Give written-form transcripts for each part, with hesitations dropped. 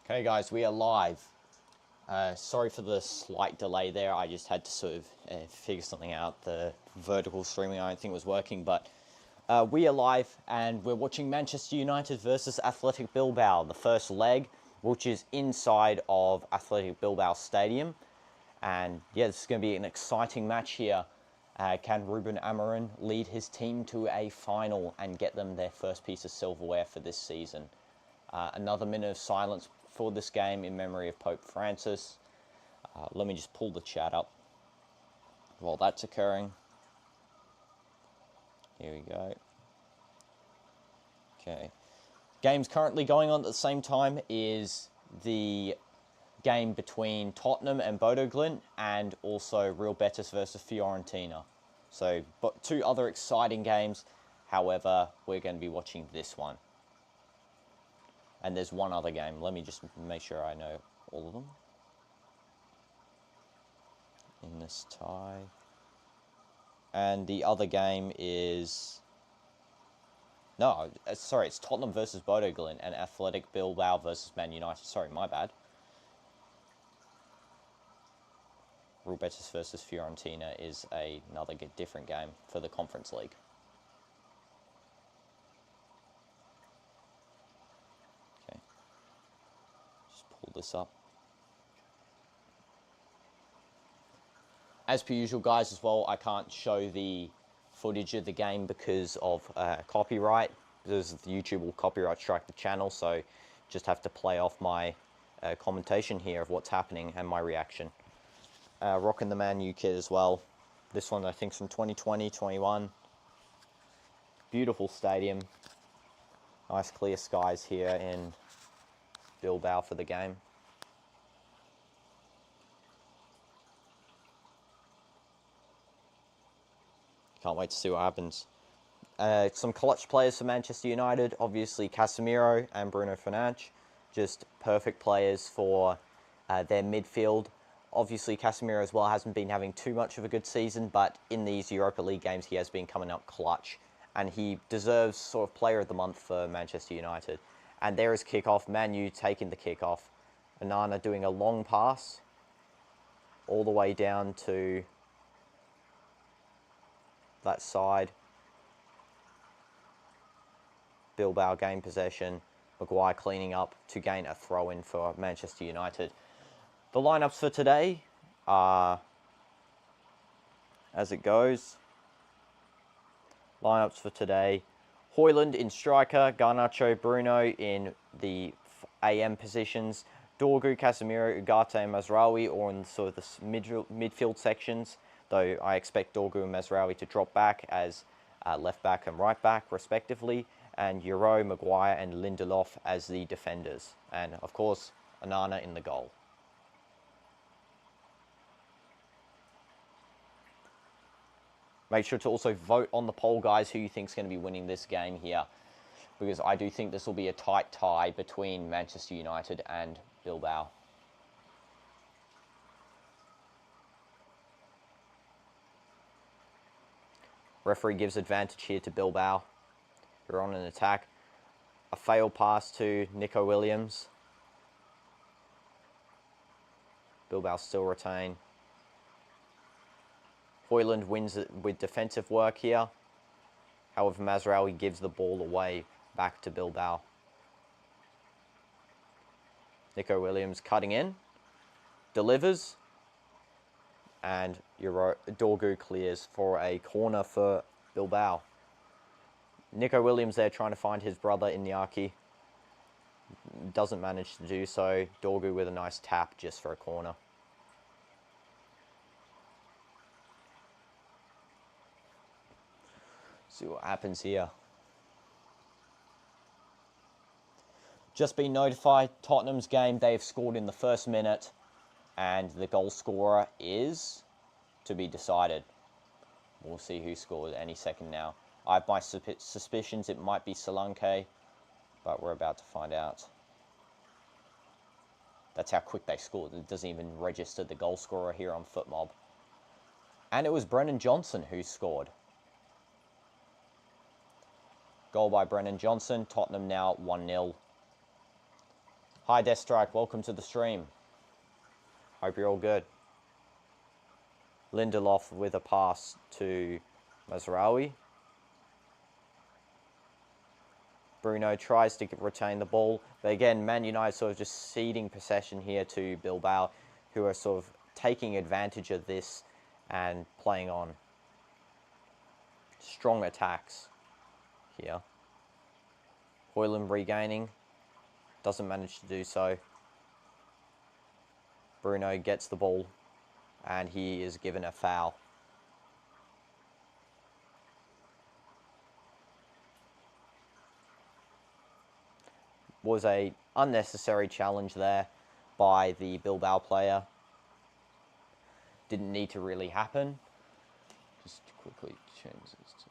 Okay guys, we are live. Sorry for the slight delay there. I just had to sort of figure something out. The vertical streaming I don't think was working, but we are live and we're watching Manchester United versus Athletic Bilbao, the first leg, which is inside of Athletic Bilbao Stadium. And yeah, this is going to be an exciting match here. Can Ruben Amorim lead his team to a final and get them their first piece of silverware for this season? Another minute of silence for this game in memory of Pope Francis. Let me just pull the chat up while that's occurring. Here we go. Okay. Games currently going on at the same time is the game between Tottenham and Bodo Glimt, and also Real Betis versus Fiorentina. So, but two other exciting games. However, we're going to be watching this one. And there's one other game. Let me just make sure I know all of them. In this tie. And the other game is... No, sorry, it's Tottenham versus Bodo Glimt and Athletic Bilbao versus Man United. Sorry, my bad. Real Betis versus Fiorentina is another different game for the Conference League. Okay. Just pull this up. As per usual, guys, as well, I can't show the footage of the game because of copyright. Because YouTube will copyright strike the channel, so just have to play off my commentation here of what's happening and my reaction. Rocking the Man U kit as well. This one I think is from 2020-21. Beautiful stadium. Nice clear skies here in Bilbao for the game. Can't wait to see what happens. Some clutch players for Manchester United. Obviously Casemiro and Bruno Fernandes. Just perfect players for their midfield. Obviously, Casemiro as well hasn't been having too much of a good season, but in these Europa League games, he has been coming up clutch. And he deserves sort of player of the month for Manchester United. And there is kickoff. Man U taking the kickoff. Onana doing a long pass all the way down to that side. Bilbao gain possession. Maguire cleaning up to gain a throw-in for Manchester United. The lineups for today are as it goes. Lineups for today: Højlund in striker, Garnacho, Bruno in the AM positions, Dorgu, Casemiro, Ugarte and Mazraoui or in sort of the midfield sections, though I expect Dorgu and Mazraoui to drop back as left back and right back respectively, and Euro, Maguire and Lindelof as the defenders, and of course Onana in the goal. Make sure to also vote on the poll, guys, who you think is going to be winning this game here. Because I do think this will be a tight tie between Manchester United and Bilbao. Referee gives advantage here to Bilbao. They're on an attack. A failed pass to Nico Williams. Bilbao still retain. Højlund wins it with defensive work here. However, Mazraoui gives the ball away back to Bilbao. Nico Williams cutting in. Delivers. And Dorgu clears for a corner for Bilbao. Nico Williams there trying to find his brother Iñaki. Doesn't manage to do so. Dorgu with a nice tap just for a corner. See what happens here. Just been notified, Tottenham's game, they've scored in the first minute, and the goal scorer is to be decided. We'll see who scored any second now. I have my suspicions it might be Solanke, but we're about to find out. That's how quick they scored. It doesn't even register the goal scorer here on FootMob. And it was Brennan Johnson who scored. Goal by Brennan Johnson. Tottenham now 1-0. Hi, Death Strike. Welcome to the stream. Hope you're all good. Lindelof with a pass to Mazraoui. Bruno tries to retain the ball. But again, Man United sort of just ceding possession here to Bilbao, who are sort of taking advantage of this and playing on strong attacks here. Højlund regaining. Doesn't manage to do so. Bruno gets the ball and he is given a foul. Was a unnecessary challenge there by the Bilbao player. Didn't need to really happen. Just quickly change this to here.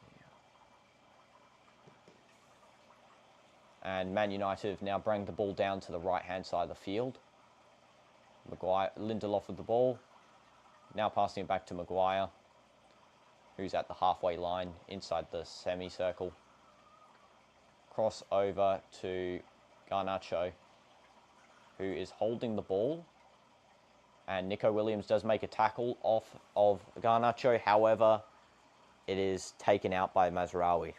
And Man United have now bring the ball down to the right-hand side of the field. Maguire, Lindelof with the ball. Now passing it back to Maguire, who's at the halfway line inside the semicircle. Cross over to Garnacho, who is holding the ball. And Nico Williams does make a tackle off of Garnacho. However, it is taken out by Mazraoui.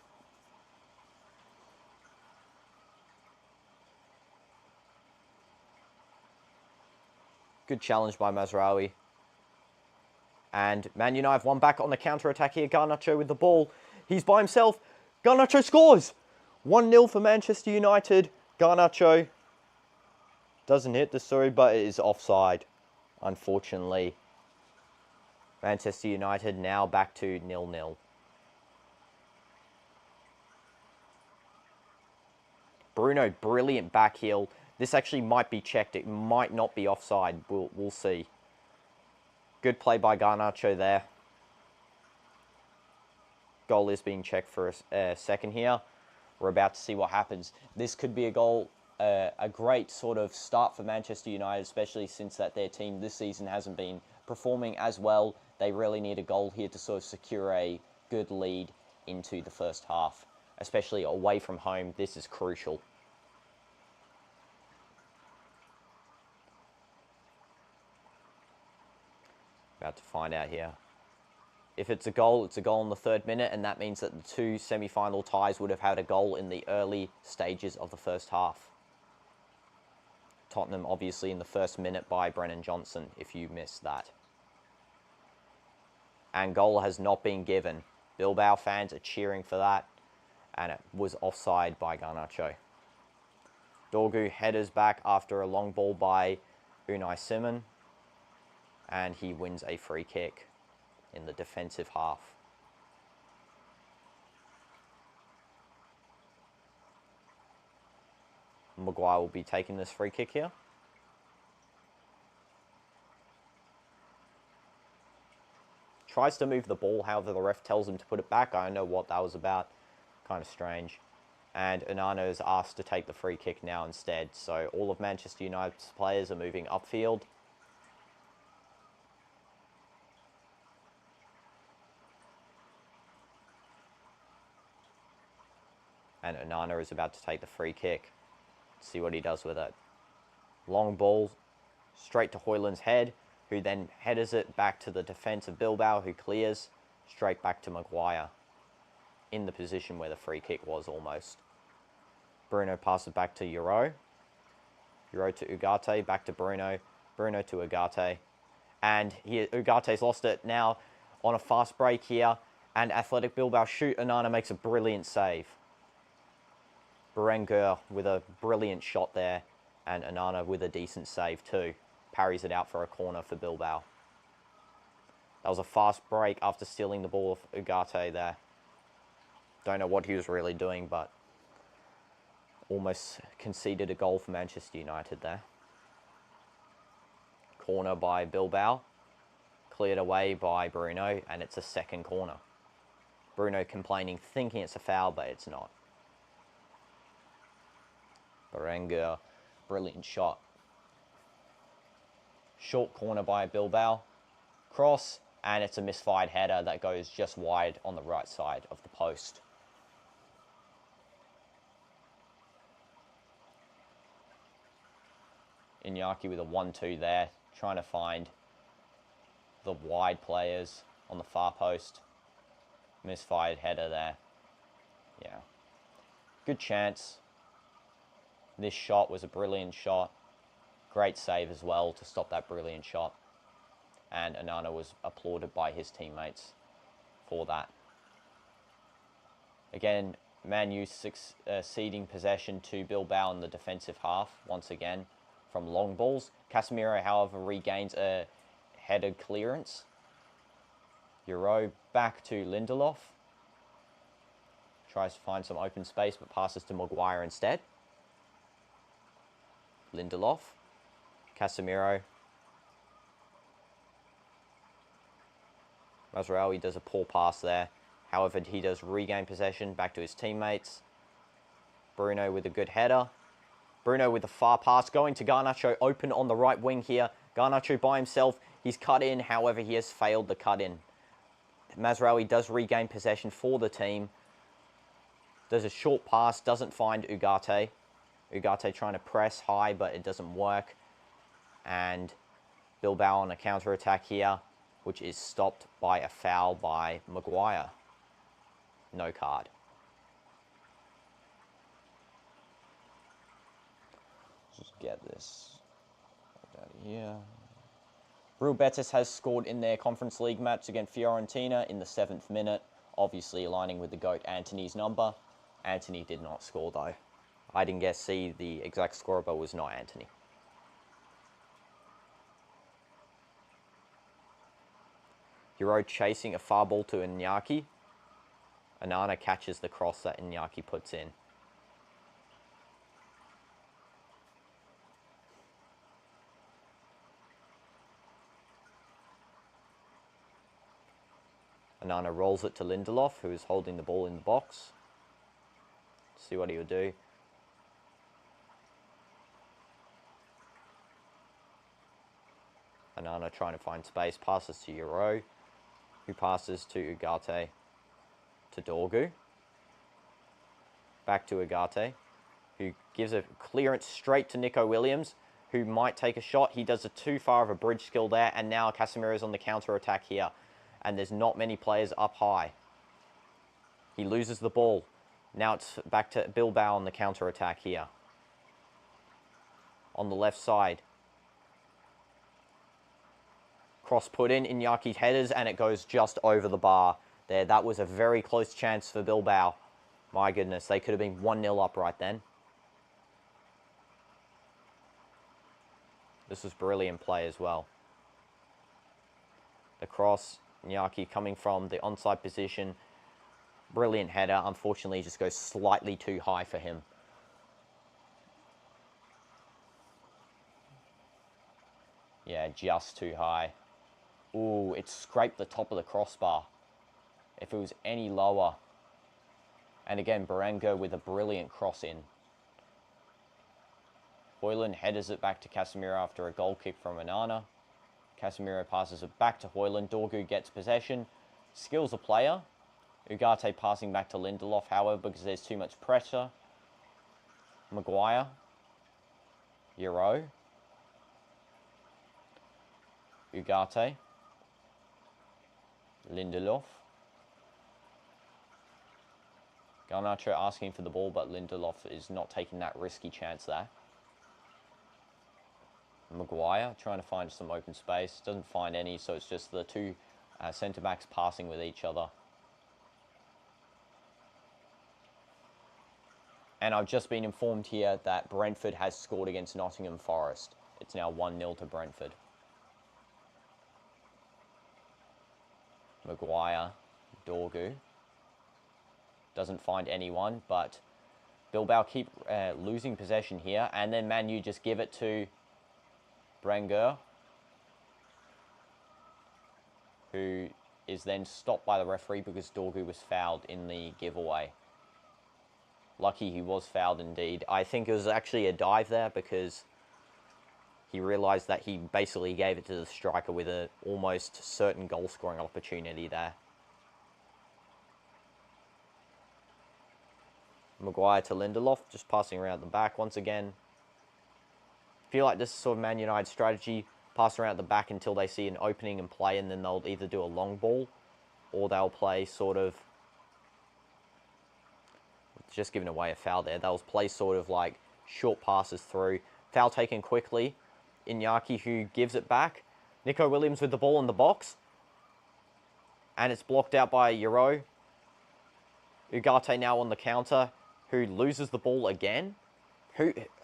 Good challenge by Mazraoui. And Man United have one back on the counter-attack here. Garnacho with the ball. He's by himself. Garnacho scores! 1-0 for Manchester United. Garnacho doesn't hit the sorry, but it is offside, unfortunately. Manchester United now back to 0-0. Bruno, brilliant back heel. This actually might be checked. It might not be offside. We'll see. Good play by Garnacho there. Goal is being checked for a second here. We're about to see what happens. This could be a goal, a great sort of start for Manchester United, especially since that their team this season hasn't been performing as well. They really need a goal here to sort of secure a good lead into the first half, especially away from home. This is crucial. About to find out here. If it's a goal in the 3rd minute, and that means that the two semi-final ties would have had a goal in the early stages of the first half. Tottenham, obviously, in the 1st minute by Brennan Johnson, if you missed that. And goal has not been given. Bilbao fans are cheering for that, and it was offside by Garnacho. Dorgu headers back after a long ball by Unai Simon, and he wins a free kick in the defensive half. Maguire will be taking this free kick here. Tries to move the ball, however the ref tells him to put it back. I don't know what that was about. Kind of strange. And Onana is asked to take the free kick now instead. So all of Manchester United's players are moving upfield. And Onana is about to take the free kick. Let's see what he does with it. Long ball straight to Højlund's head, who then headers it back to the defence of Bilbao, who clears straight back to Maguire in the position where the free kick was almost. Bruno passes back to Euro. Euro to Ugarte, back to Bruno. Bruno to Ugarte. And here Ugarte's lost it now on a fast break here. And Athletic Bilbao shoot. Onana makes a brilliant save. Berenguer with a brilliant shot there, and Onana with a decent save too. Parries it out for a corner for Bilbao. That was a fast break after stealing the ball of Ugarte there. Don't know what he was really doing, but almost conceded a goal for Manchester United there. Corner by Bilbao. Cleared away by Bruno, and it's a second corner. Bruno complaining, thinking it's a foul, but it's not. Berenguer, brilliant shot. Short corner by Bilbao. Cross, and it's a misfired header that goes just wide on the right side of the post. Iñaki with a 1-2 there, trying to find the wide players on the far post. Misfired header there. Yeah. Good chance. This shot was a brilliant shot. Great save as well to stop that brilliant shot. And Onana was applauded by his teammates for that. Again, Man U ceding possession to Bilbao in the defensive half, once again, from long balls. Casemiro, however, regains a headed clearance. Euro back to Lindelof. Tries to find some open space, but passes to Maguire instead. Lindelof. Casemiro. Mazraoui does a poor pass there. However, he does regain possession back to his teammates. Bruno with a good header. Bruno with the far pass going to Garnacho, open on the right wing here. Garnacho by himself. He's cut in, however, he has failed the cut in. Mazraoui does regain possession for the team. Does a short pass, doesn't find Ugarte. Ugarte trying to press high, but it doesn't work. And Bilbao on a counter-attack here, which is stopped by a foul by Maguire. No card. Just get this out of here. Real Betis has scored in their Conference League match against Fiorentina in the 7th minute, obviously aligning with the GOAT Anthony's number. Anthony did not score though. I didn't see the exact score, but it was not Anthony. Euro chasing a far ball to Iñaki. Onana catches the cross that Iñaki puts in. Onana rolls it to Lindelof, who is holding the ball in the box. See what he would do. Onana trying to find space, passes to Euro, who passes to Ugarte, to Dorgu. Back to Ugarte, who gives a clearance straight to Nico Williams, who might take a shot. He does a too far of a bridge skill there, and now Casemiro is on the counter-attack here. And there's not many players up high. He loses the ball. Now it's back to Bilbao on the counter-attack here. On the left side. Cross put in, Iñaki headers, and it goes just over the bar there. That was a very close chance for Bilbao. My goodness, they could have been 1-0 up right then. This was brilliant play as well. The cross, Iñaki coming from the onside position. Brilliant header. Unfortunately, just goes slightly too high for him. Yeah, just too high. Ooh, it scraped the top of the crossbar. If it was any lower. And again, Berenguer with a brilliant cross in. Højlund headers it back to Casemiro after a goal kick from Onana. Casemiro passes it back to Højlund. Dorgu gets possession. Skills a player. Ugarte passing back to Lindelof, however, because there's too much pressure. Maguire. Euro. Ugarte. Lindelof. Garnacho asking for the ball, but Lindelof is not taking that risky chance there. Maguire trying to find some open space. Doesn't find any, so it's just the two centre-backs passing with each other. And I've just been informed here that Brentford has scored against Nottingham Forest. It's now 1-0 to Brentford. Maguire, Dorgu. Doesn't find anyone, but Bilbao keep losing possession here. And then Man U just give it to Berenguer, who is then stopped by the referee because Dorgu was fouled in the giveaway. Lucky he was fouled indeed. I think it was actually a dive there because he realised that he basically gave it to the striker with an almost certain goal-scoring opportunity there. Maguire to Lindelof, just passing around the back once again. feel like this is sort of Man United's strategy. Pass around at the back until they see an opening and play, and then they'll either do a long ball or they'll play sort of... Just giving away a foul there. They'll play sort of like short passes through. Foul taken quickly. Iñaki, who gives it back. Nico Williams with the ball in the box. And it's blocked out by Euro. Ugarte now on the counter, who loses the ball again.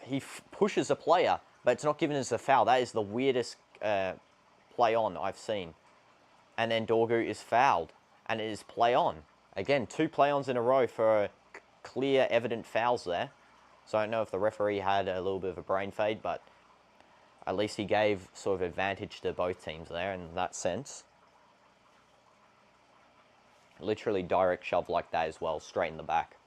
He pushes a player, but it's not given as a foul. That is the weirdest play on I've seen. And then Dorgu is fouled, and it is play on. Again, 2 play-ons in a row for clear, evident fouls there. So I don't know if the referee had a little bit of a brain fade, but at least he gave sort of advantage to both teams there in that sense. Literally direct shove like that as well, straight in the back.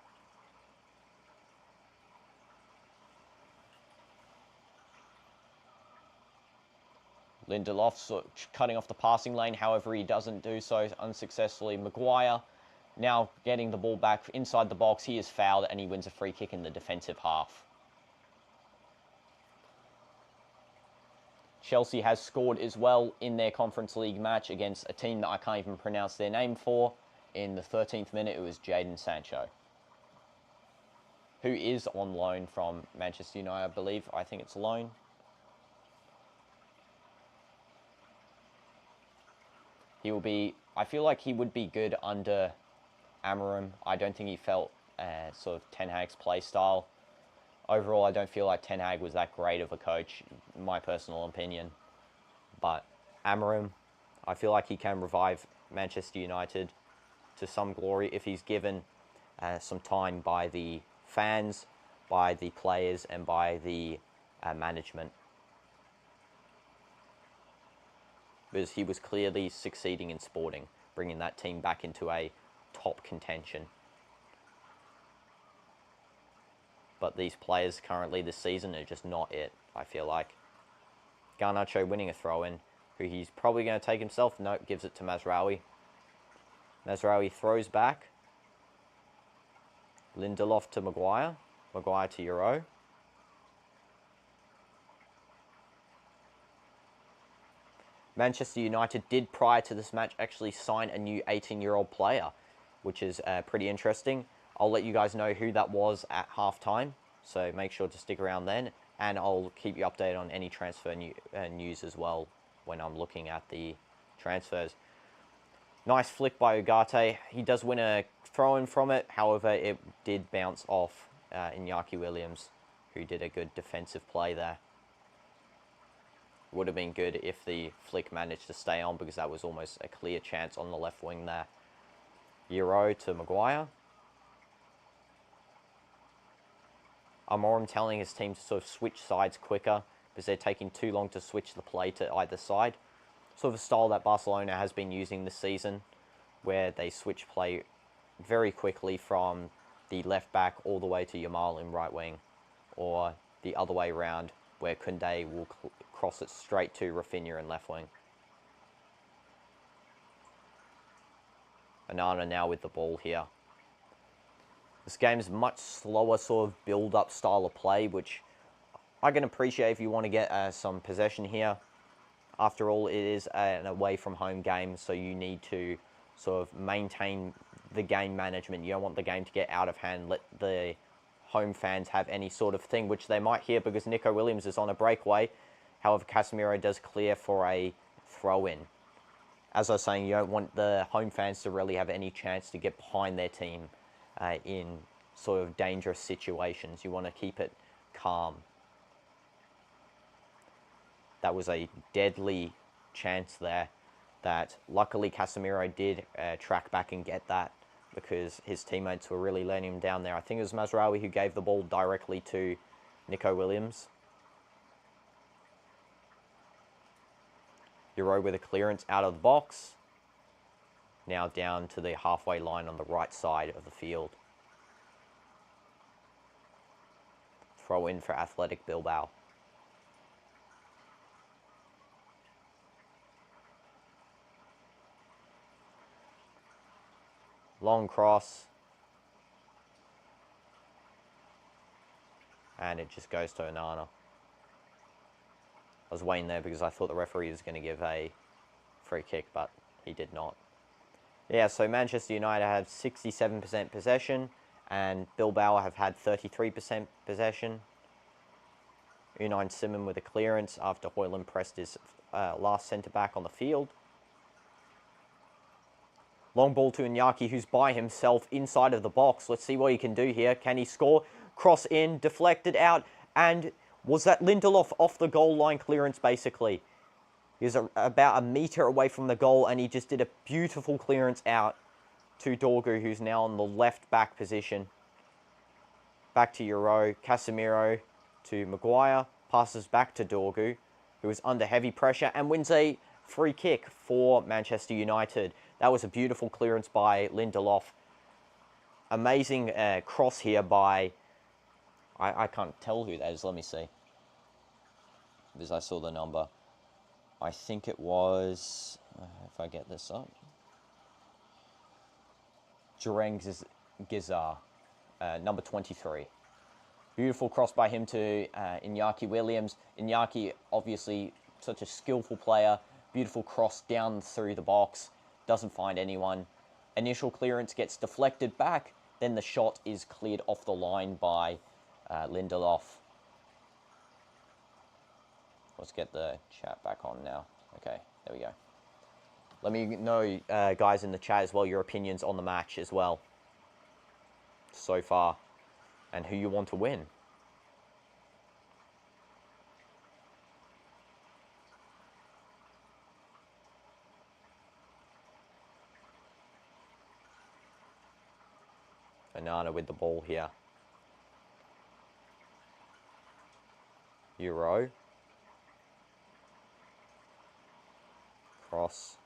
Lindelof sort of cutting off the passing lane, however he doesn't do so unsuccessfully. Maguire now getting the ball back inside the box. He is fouled and he wins a free kick in the defensive half. Chelsea has scored as well in their Conference League match against a team that I can't even pronounce their name for. In the 13th minute, it was Jadon Sancho, who is on loan from Manchester United, I believe. I think it's loan. He will be... I feel like he would be good under Amorim. I don't think he felt sort of Ten Hag's play style. Overall, I don't feel like Ten Hag was that great of a coach, in my personal opinion. But Amorim, I feel like he can revive Manchester United to some glory if he's given some time by the fans, by the players, and by the management. Because he was clearly succeeding in Sporting, bringing that team back into a top contention. But these players currently this season are just not it, I feel like. Garnacho winning a throw-in, who he's probably going to take himself. Nope, gives it to Mazraoui. Mazraoui throws back. Lindelof to Maguire. Maguire to Euro. Manchester United did, prior to this match, actually sign a new 18-year-old player, which is pretty interesting. I'll let you guys know who that was at halftime, so make sure to stick around then, and I'll keep you updated on any transfer news as well when I'm looking at the transfers. Nice flick by Ugarte. He does win a throw-in from it, however, it did bounce off Iñaki Williams, who did a good defensive play there. Would have been good if the flick managed to stay on, because that was almost a clear chance on the left wing there. Euro to Maguire. Amorim telling his team to sort of switch sides quicker because they're taking too long to switch the play to either side. Sort of a style that Barcelona has been using this season, where they switch play very quickly from the left back all the way to Yamal in right wing, or the other way around, where Koundé will cross it straight to Rafinha in left wing. Onana now with the ball here. This game is much slower sort of build-up style of play, which I can appreciate if you want to get some possession here. After all, it is an away-from-home game, so you need to sort of maintain the game management. You don't want the game to get out of hand. Let the home fans have any sort of thing, which they might here because Nico Williams is on a breakaway. However, Casemiro does clear for a throw-in. As I was saying, you don't want the home fans to really have any chance to get behind their team in sort of dangerous situations. You want to keep it calm. That was a deadly chance there that luckily Casemiro did track back and get that, because his teammates were really letting him down there. I think it was Mazraoui who gave the ball directly to Nico Williams. Euro with a clearance out of the box. Now down to the halfway line on the right side of the field. Throw in for Athletic Bilbao. Long cross. And it just goes to Onana. was waiting there because I thought the referee was going to give a free kick, but he did not. Yeah, so Manchester United have 67% possession, and Bilbao have had 33% possession. Unai Simon with a clearance after Højlund pressed his last centre-back on the field. Long ball to Iñaki, who's by himself inside of the box. Let's see what he can do here. Can he score? Cross in, deflected out, and was that Lindelof off the goal line clearance, basically? He was about a metre away from the goal, and he just did a beautiful clearance out to Dorgu, who's now on the left back position. Back to Euro, Casemiro to Maguire, passes back to Dorgu, who is under heavy pressure, and wins a free kick for Manchester United. That was a beautiful clearance by Lindelof. Amazing cross here by... I can't tell who that is, let me see. Because I saw the number. I think it was... if I get this up. Djureng Gizar, number 23. Beautiful cross by him to Iñaki Williams. Iñaki, obviously, such a skillful player. Beautiful cross down through the box. Doesn't find anyone. Initial clearance gets deflected back. Then the shot is cleared off the line by Lindelof. Let's get the chat back on now. Okay, there we go. Let me know, guys in the chat as well, your opinions on the match as well so far, and who you want to win. Banana with the ball here. Euro. Cross.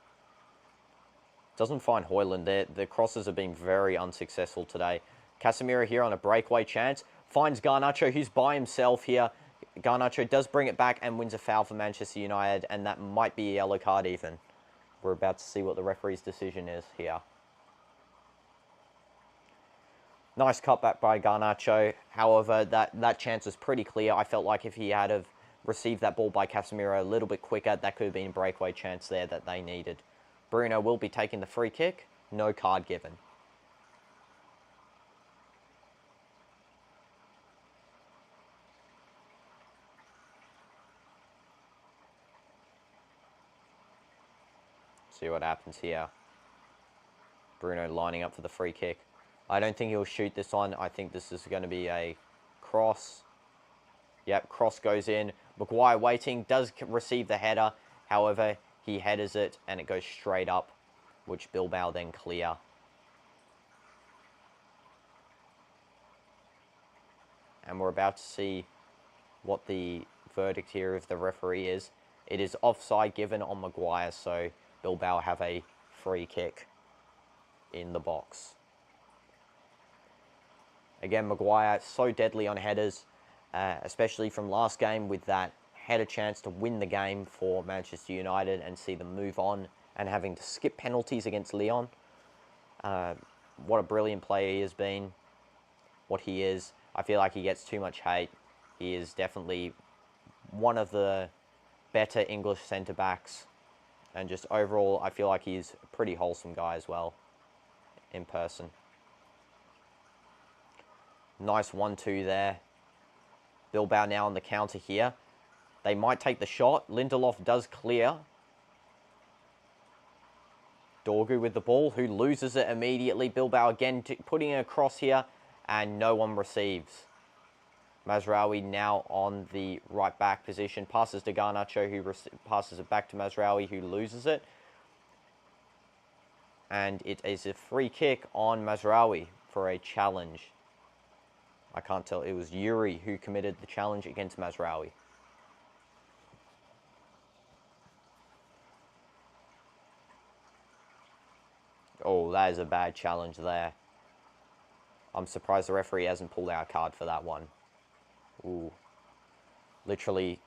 Doesn't find Højlund there. The crosses have been very unsuccessful today. Casemiro here on a breakaway chance. Finds Garnacho, who's by himself here. Garnacho does bring it back and wins a foul for Manchester United, and that might be a yellow card even. We're about to see what the referee's decision is here. Nice cutback by Garnacho. However, that chance was pretty clear. I felt like if he had have received that ball by Casemiro a little bit quicker, that could have been a breakaway chance there that they needed. Bruno will be taking the free kick. No card given. See what happens here. Bruno lining up for the free kick. I don't think he'll shoot this one. I think this is going to be a cross. Yep, cross goes in. Maguire waiting, does receive the header. However, he headers it and it goes straight up, which Bilbao then clear. And we're about to see what the verdict here of the referee is. It is offside given on Maguire, so Bilbao have a free kick in the box. Again, Maguire so deadly on headers, especially from last game with that header chance to win the game for Manchester United and see them move on and having to skip penalties against Lyon. What a brilliant player he has been, what he is. I feel like he gets too much hate. He is definitely one of the better English centre-backs. And just overall, I feel like he's a pretty wholesome guy as well in person. Nice 1-2 there. Bilbao now on the counter here. They might take the shot. Lindelof does clear. Dorgu with the ball, who loses it immediately. Bilbao again putting it across here, and no one receives. Mazraoui now on the right back position. Passes to Garnacho, who passes it back to Mazraoui, who loses it. And it is a free kick on Mazraoui for a challenge. I can't tell. It was Yuri who committed the challenge against Mazraoui. Oh, that is a bad challenge there. I'm surprised the referee hasn't pulled out a card for that one. Ooh. Literally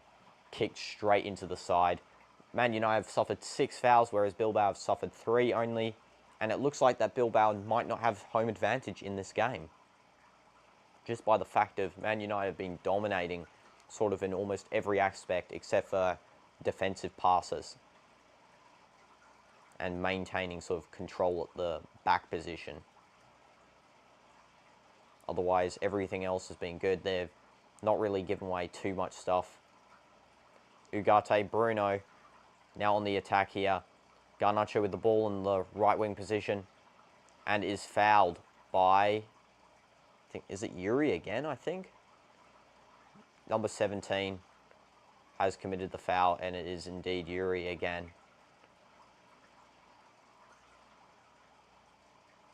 kicked straight into the side. Man United have suffered 6 fouls, whereas Bilbao have suffered 3 only. And it looks like that Bilbao might not have home advantage in this game. Just by the fact of Man United being dominating sort of in almost every aspect, except for defensive passes and maintaining sort of control at the back position. Otherwise, everything else has been good. They've not really given away too much stuff. Ugarte, Bruno, now on the attack here. Garnacho with the ball in the right wing position and is fouled by, I think, is it Yuri again, I think? Number 17 has committed the foul, and it is indeed Yuri again.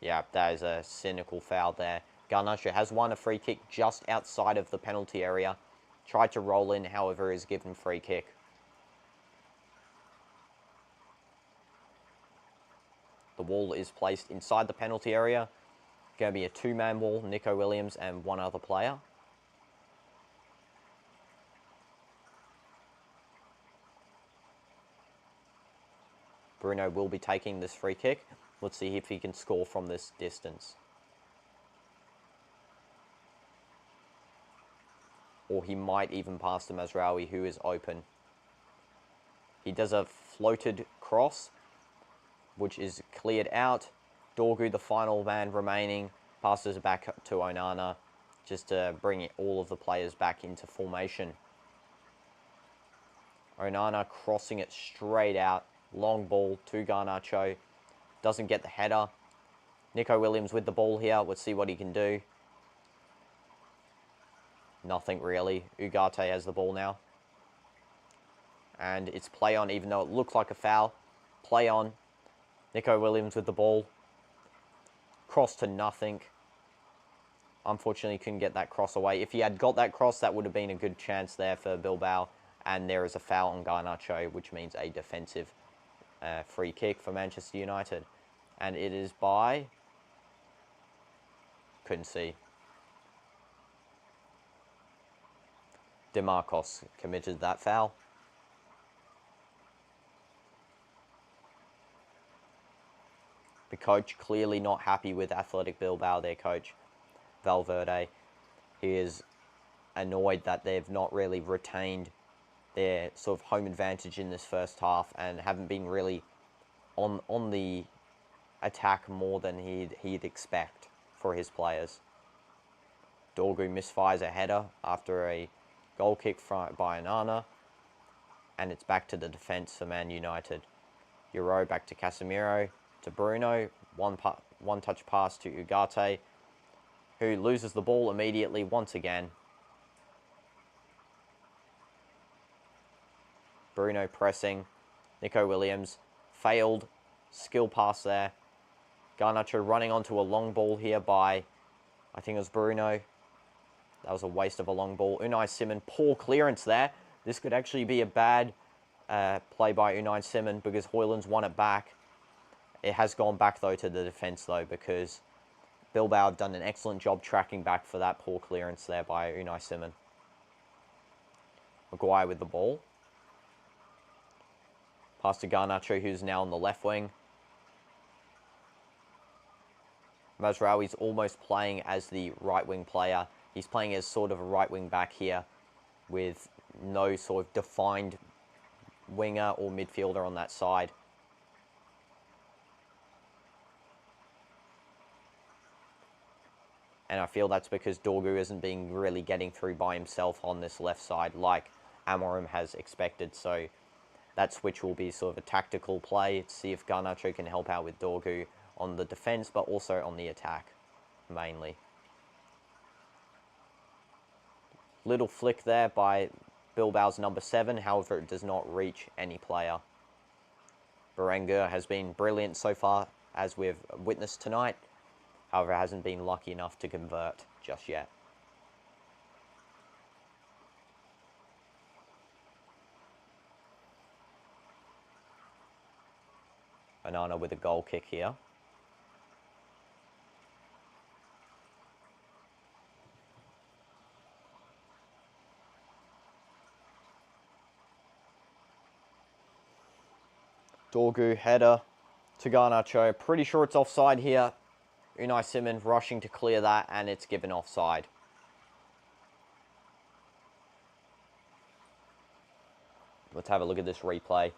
Yeah, that is a cynical foul there. Garnacho has won a free kick just outside of the penalty area. Tried to roll in, however, is given free kick. The wall is placed inside the penalty area. Going to be a two-man wall, Nico Williams and one other player. Bruno will be taking this free kick. Let's see if he can score from this distance. Or he might even pass to Mazraoui, who is open. He does a floated cross, which is cleared out. Dorgu, the final man remaining, passes it back to Onana, just to bring all of the players back into formation. Onana crossing it straight out. Long ball to Garnacho. Doesn't get the header. Nico Williams with the ball here. Let's see what he can do. Nothing really. Ugarte has the ball now. And it's play on, even though it looks like a foul. Play on. Nico Williams with the ball. Cross to nothing. Unfortunately, couldn't get that cross away. If he had got that cross, that would have been a good chance there for Bilbao. And there is a foul on Garnacho, which means a defensive free kick for Manchester United. And it is by... couldn't see. DeMarcos committed that foul. The coach clearly not happy with Athletic Bilbao, their coach, Valverde. He is annoyed that they've not really retained their sort of home advantage in this first half and haven't been really on the attack more than he'd expect for his players. Dorgu misfires a header after a goal kick by Onana, and it's back to the defence for Man United. Euro back to Casemiro, to Bruno, one touch pass to Ugarte, who loses the ball immediately once again. Bruno pressing, Nico Williams, failed skill pass there. Garnacho running onto a long ball here by, I think it was Bruno. That was a waste of a long ball. Unai Simon, poor clearance there. This could actually be a bad play by Unai Simon because Højlund's won it back. It has gone back, though, to the defence, though, because Bilbao have done an excellent job tracking back for that poor clearance there by Unai Simon. Maguire with the ball. Pass to Garnacho, who's now on the left wing. Mazraoui's almost playing as the right wing player. He's playing as sort of a right wing back here with no sort of defined winger or midfielder on that side. And I feel that's because Dorgu isn't being really getting through by himself on this left side like Amorim has expected. So that switch will be sort of a tactical play to see if Garnacho can help out with Dorgu on the defence, but also on the attack, mainly. Little flick there by Bilbao's number 7, however, it does not reach any player. Berenguer has been brilliant so far, as we've witnessed tonight. However, hasn't been lucky enough to convert just yet. Onana with a goal kick here. Dorgu header to Garnacho. Pretty sure it's offside here. Unai Simon rushing to clear that, and it's given offside. Let's have a look at this replay.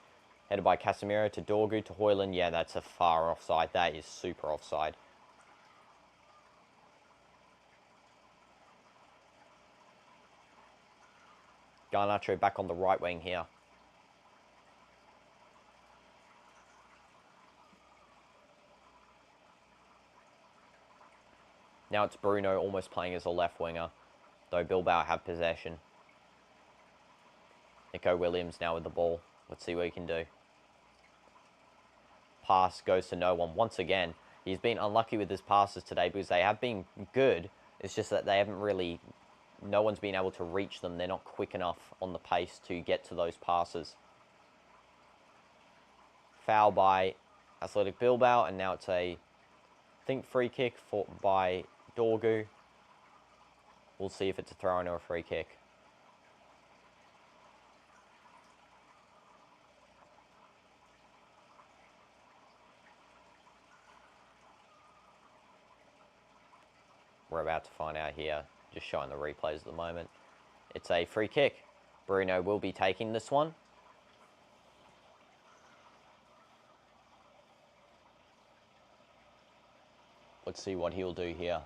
Headed by Casemiro to Dorgu to Højlund. Yeah, that's a far offside. That is super offside. Garnacho back on the right wing here. Now it's Bruno almost playing as a left winger, though Bilbao have possession. Nico Williams now with the ball. Let's see what he can do. Pass goes to no one once again. He's been unlucky with his passes today because they have been good. It's just that they haven't really... No one's been able to reach them. They're not quick enough on the pace to get to those passes. Foul by Athletic Bilbao, and now it's a, I think, free kick by Dorgu. We'll see if it's a throw-in or a free kick. We're about to find out here. Just showing the replays at the moment. It's a free kick. Bruno will be taking this one. Let's see what he'll do here.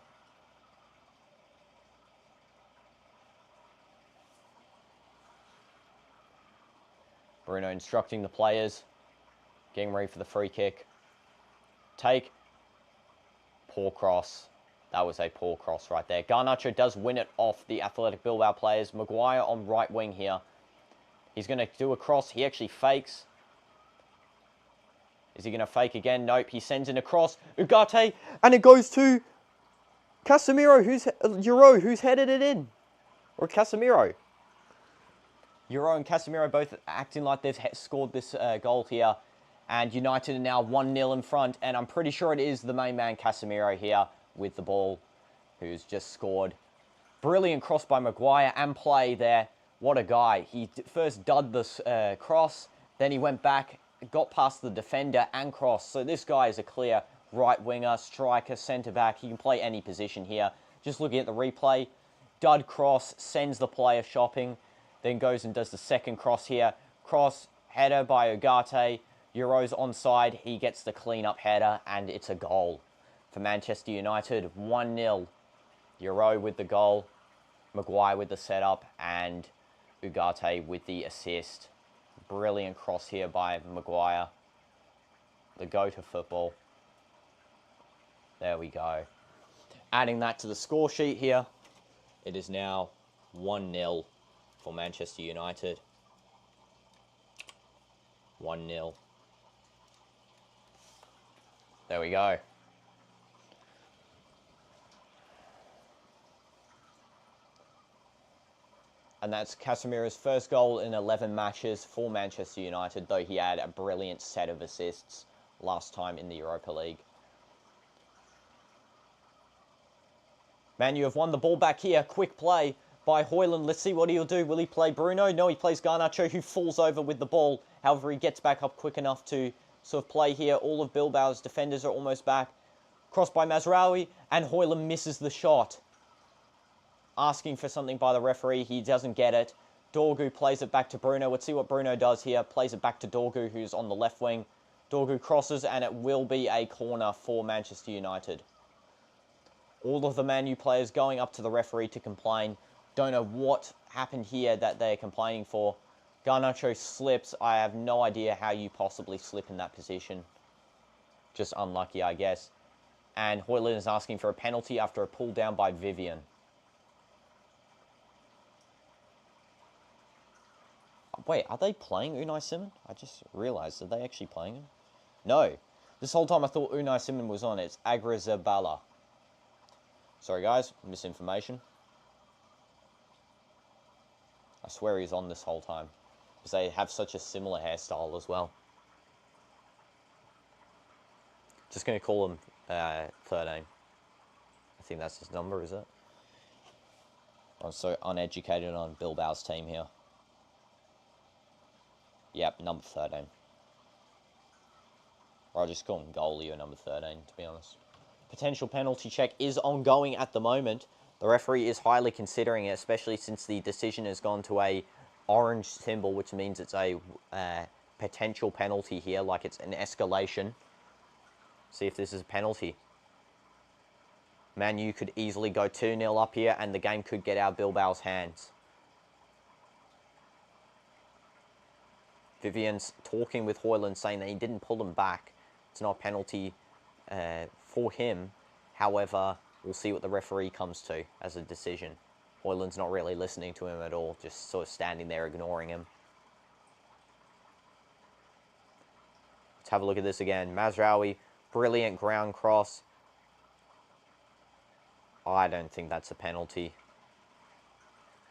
Bruno instructing the players. Getting ready for the free kick. Take. Poor cross. That was a poor cross right there. Garnacho does win it off the Athletic Bilbao players. Maguire on right wing here. He's going to do a cross. He actually fakes. Is he going to fake again? Nope. He sends in a cross. Ugarte. And it goes to Casemiro, who's headed it in. Or Casemiro. Euro and Casemiro both acting like they've scored this goal here. And United are now 1-0 in front. And I'm pretty sure it is the main man, Casemiro, here with the ball, who's just scored. Brilliant cross by Maguire and play there. What a guy. He first dud this cross, then he went back, got past the defender and crossed. So this guy is a clear right winger, striker, centre-back. He can play any position here. Just looking at the replay, dud cross, sends the player shopping, then goes and does the second cross here. Cross, header by Ugarte. Euro's onside. He gets the clean-up header, and it's a goal. For Manchester United, 1-0. Euro with the goal, Maguire with the setup, and Ugarte with the assist. Brilliant cross here by Maguire. The go-to football. There we go. Adding that to the score sheet here, it is now 1-0 for Manchester United. 1-0. There we go. And that's Casemiro's first goal in 11 matches for Manchester United, though he had a brilliant set of assists last time in the Europa League. Man, you have won the ball back here. Quick play by Højlund. Let's see what he'll do. Will he play Bruno? No, he plays Garnacho, who falls over with the ball. However, he gets back up quick enough to sort of play here. All of Bilbao's defenders are almost back. Cross by Mazraoui, and Højlund misses the shot. Asking for something by the referee. He doesn't get it. Dorgu plays it back to Bruno. Let's see what Bruno does here. Plays it back to Dorgu, who's on the left wing. Dorgu crosses, and it will be a corner for Manchester United. All of the Man U players going up to the referee to complain. Don't know what happened here that they're complaining for. Garnacho slips. I have no idea how you possibly slip in that position. Just unlucky, I guess. And Højlund is asking for a penalty after a pull down by Vivian. Wait, are they playing Unai Simon? I just realised, are they actually playing him? No. This whole time I thought Unai Simon was on. It's Agrizabala. Sorry guys, misinformation. I swear he's on this whole time. Because they have such a similar hairstyle as well. Just going to call him 13. I think that's his number, is it? I'm so uneducated on Bilbao's team here. Yep, number 13. Or I'll just call him goalie or number 13, to be honest. Potential penalty check is ongoing at the moment. The referee is highly considering it, especially since the decision has gone to a orange symbol, which means it's a potential penalty here, like it's an escalation. See if this is a penalty. Man U could easily go 2-0 up here, and the game could get out of Bilbao's hands. Vivian's talking with Højlund, saying that he didn't pull him back. It's not a penalty for him. However, we'll see what the referee comes to as a decision. Højlund's not really listening to him at all, just sort of standing there ignoring him. Let's have a look at this again. Mazraoui, brilliant ground cross. I don't think that's a penalty.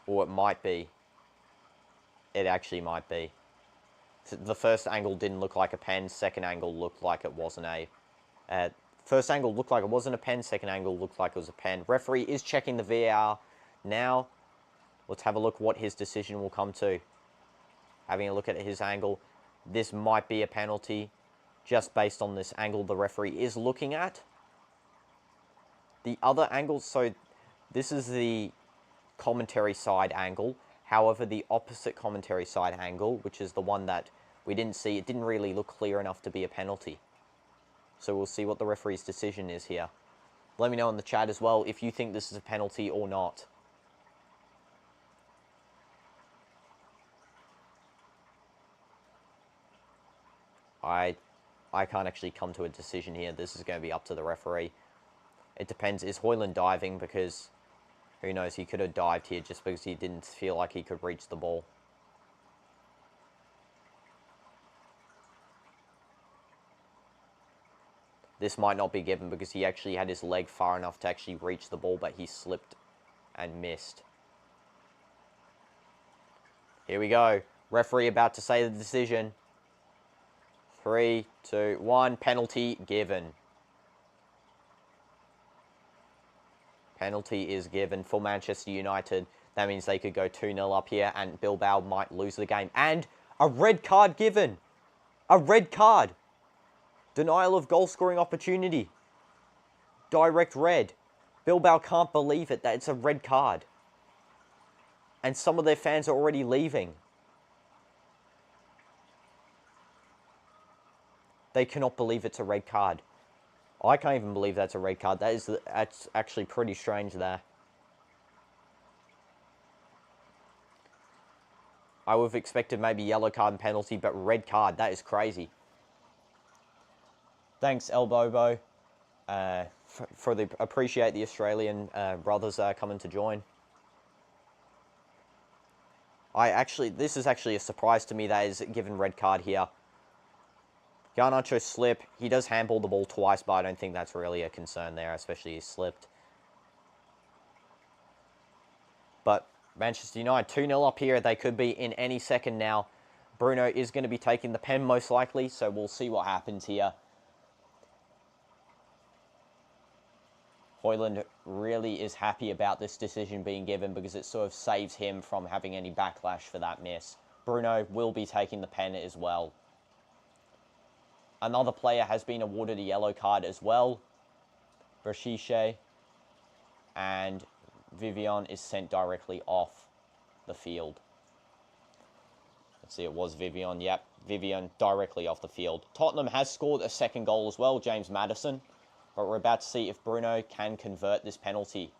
Or it might be. It actually might be. The first angle didn't look like a pen. Second angle looked like it wasn't a... first angle looked like it wasn't a pen. Second angle looked like it was a pen. Referee is checking the VAR now. Let's have a look what his decision will come to. Having a look at his angle. This might be a penalty. Just based on this angle the referee is looking at. The other angle, so this is the commentary side angle. However, the opposite commentary side angle, which is the one that we didn't see, it didn't really look clear enough to be a penalty. So we'll see what the referee's decision is here. Let me know in the chat as well if you think this is a penalty or not. I can't actually come to a decision here. This is going to be up to the referee. It depends. Is Højlund diving? Because who knows, he could have dived here just because he didn't feel like he could reach the ball. This might not be given because he actually had his leg far enough to actually reach the ball, but he slipped and missed. Here we go. Referee about to say the decision. 3, 2, 1. Penalty given. Penalty is given for Manchester United. That means they could go 2-0 up here and Bilbao might lose the game. And a red card given. A red card. Denial of goal scoring opportunity. Direct red. Bilbao can't believe it that it's a red card. And some of their fans are already leaving. They cannot believe it's a red card. I can't even believe that's a red card. That's actually pretty strange there. I would have expected maybe yellow card and penalty, but red card, that is crazy. Thanks, Elbobo, appreciate the Australian brothers coming to join. This is actually a surprise to me that is given red card here. Garnacho slip. He does handball the ball twice, but I don't think that's really a concern there, especially he slipped. But Manchester United 2-0 up here. They could be in any second now. Bruno is going to be taking the pen most likely, so we'll see what happens here. Højlund really is happy about this decision being given because it sort of saves him from having any backlash for that miss. Bruno will be taking the pen as well. Another player has been awarded a yellow card as well. Berchiche. And Vivian is sent directly off the field. Let's see, it was Vivian. Yep, Vivian directly off the field. Tottenham has scored a second goal as well, James Maddison. But we're about to see if Bruno can convert this penalty.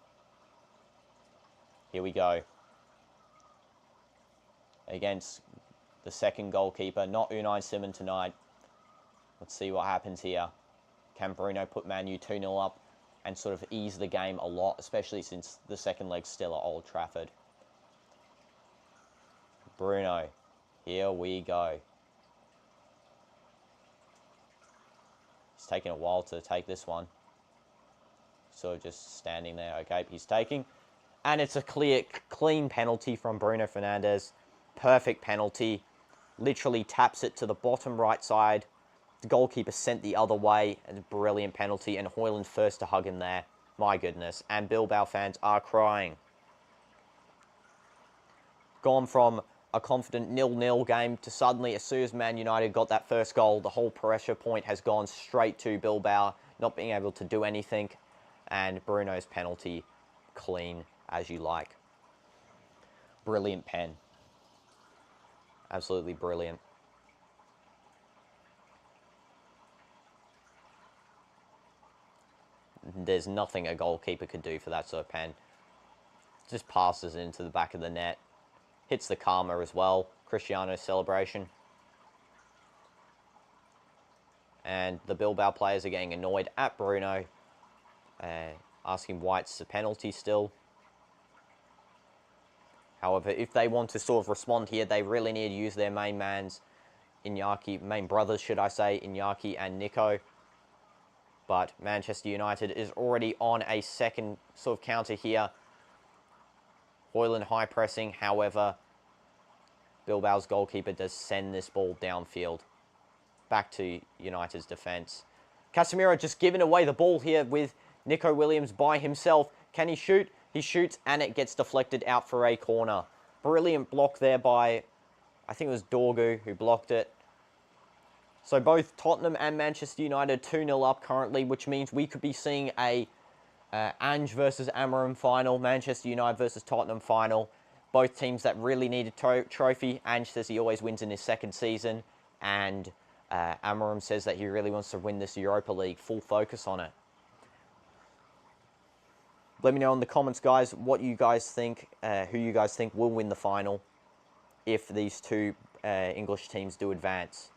Here we go. Against the second goalkeeper, not Unai Simon tonight. Let's see what happens here. Can Bruno put Man U 2-0 up and sort of ease the game a lot, especially since the second leg's still at Old Trafford. Bruno, here we go. It's taking a while to take this one. So just standing there. Okay, he's taking. And it's a clean penalty from Bruno Fernandes. Perfect penalty. Literally taps it to the bottom right side. The goalkeeper sent the other way. A brilliant penalty. And Højlund first to hug him there. My goodness. And Bilbao fans are crying. Gone from a confident 0-0 game to suddenly, as soon as Man United got that first goal, the whole pressure point has gone straight to Bilbao, not being able to do anything. And Bruno's penalty, clean as you like. Brilliant pen. Absolutely brilliant. There's nothing a goalkeeper could do for that sort of pen. Just passes into the back of the net. Hits the karma as well. Cristiano's celebration. And the Bilbao players are getting annoyed at Bruno. Asking why it's a penalty still. However, if they want to sort of respond here, they really need to use their main brothers, should I say, Iñaki and Nico. But Manchester United is already on a second sort of counter here. Højlund high pressing, however, Bilbao's goalkeeper does send this ball downfield. Back to United's defence. Casemiro just giving away the ball here with Nico Williams by himself. Can he shoot? He shoots and it gets deflected out for a corner. Brilliant block there by, I think it was Dorgu who blocked it. So both Tottenham and Manchester United 2-0 up currently, which means we could be seeing a Ange versus Amorim final, Manchester United versus Tottenham final. Both teams that really need a trophy. Ange says he always wins in his second season, and Amorim says that he really wants to win this Europa League. Full focus on it. Let me know in the comments, guys, what you guys think, who you guys think will win the final if these two English teams do advance.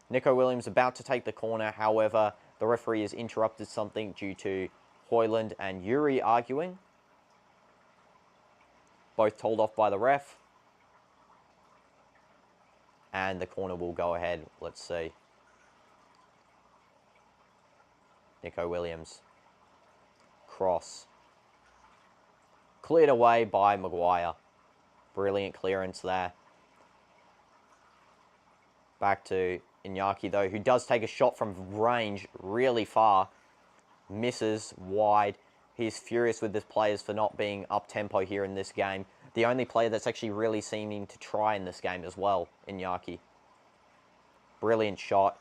Nico Williams about to take the corner. However, the referee has interrupted something due to Højlund and Yuri arguing. Both told off by the ref. And the corner will go ahead. Let's see. Nico Williams. Cross. Cleared away by Maguire. Brilliant clearance there. Back to Iñaki, though, who does take a shot from range really far. Misses wide. He's furious with his players for not being up-tempo here in this game. The only player that's actually really seeming to try in this game as well, Iñaki. Brilliant shot.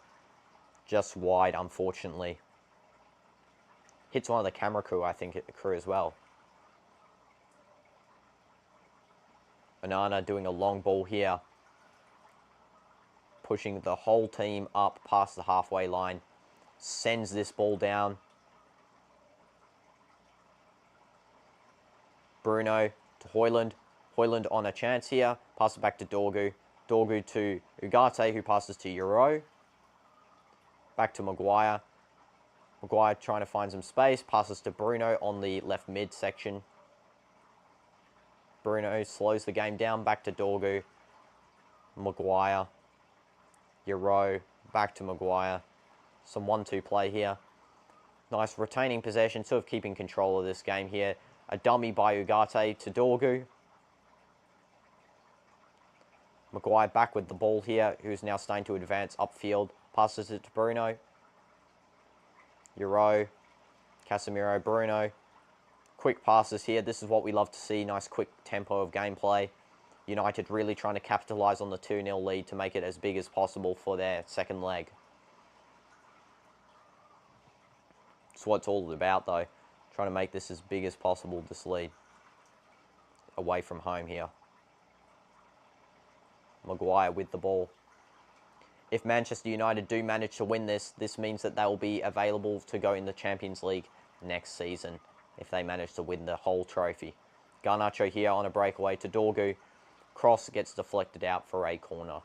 Just wide, unfortunately. Hits one of the camera crew, I think, as well. Onana doing a long ball here. Pushing the whole team up past the halfway line. Sends this ball down. Bruno to Højlund. Højlund on a chance here. Passes back to Dorgu. Dorgu to Ugarte, who passes to Euro. Back to Maguire. Maguire trying to find some space. Passes to Bruno on the left mid section. Bruno slows the game down. Back to Dorgu. Maguire. Euro. Back to Maguire. Some 1-2 play here. Nice retaining possession. Sort of keeping control of this game here. A dummy by Ugarte to Dorgu. Maguire back with the ball here, who's now starting to advance upfield. Passes it to Bruno. Euro. Casemiro, Bruno. Quick passes here. This is what we love to see. Nice quick tempo of gameplay. United really trying to capitalise on the 2-0 lead to make it as big as possible for their second leg. That's what it's all about, though. Trying to make this as big as possible, this lead. Away from home here. Maguire with the ball. If Manchester United do manage to win this, this means that they will be available to go in the Champions League next season if they manage to win the whole trophy. Garnacho here on a breakaway to Dorgu. Cross gets deflected out for a corner.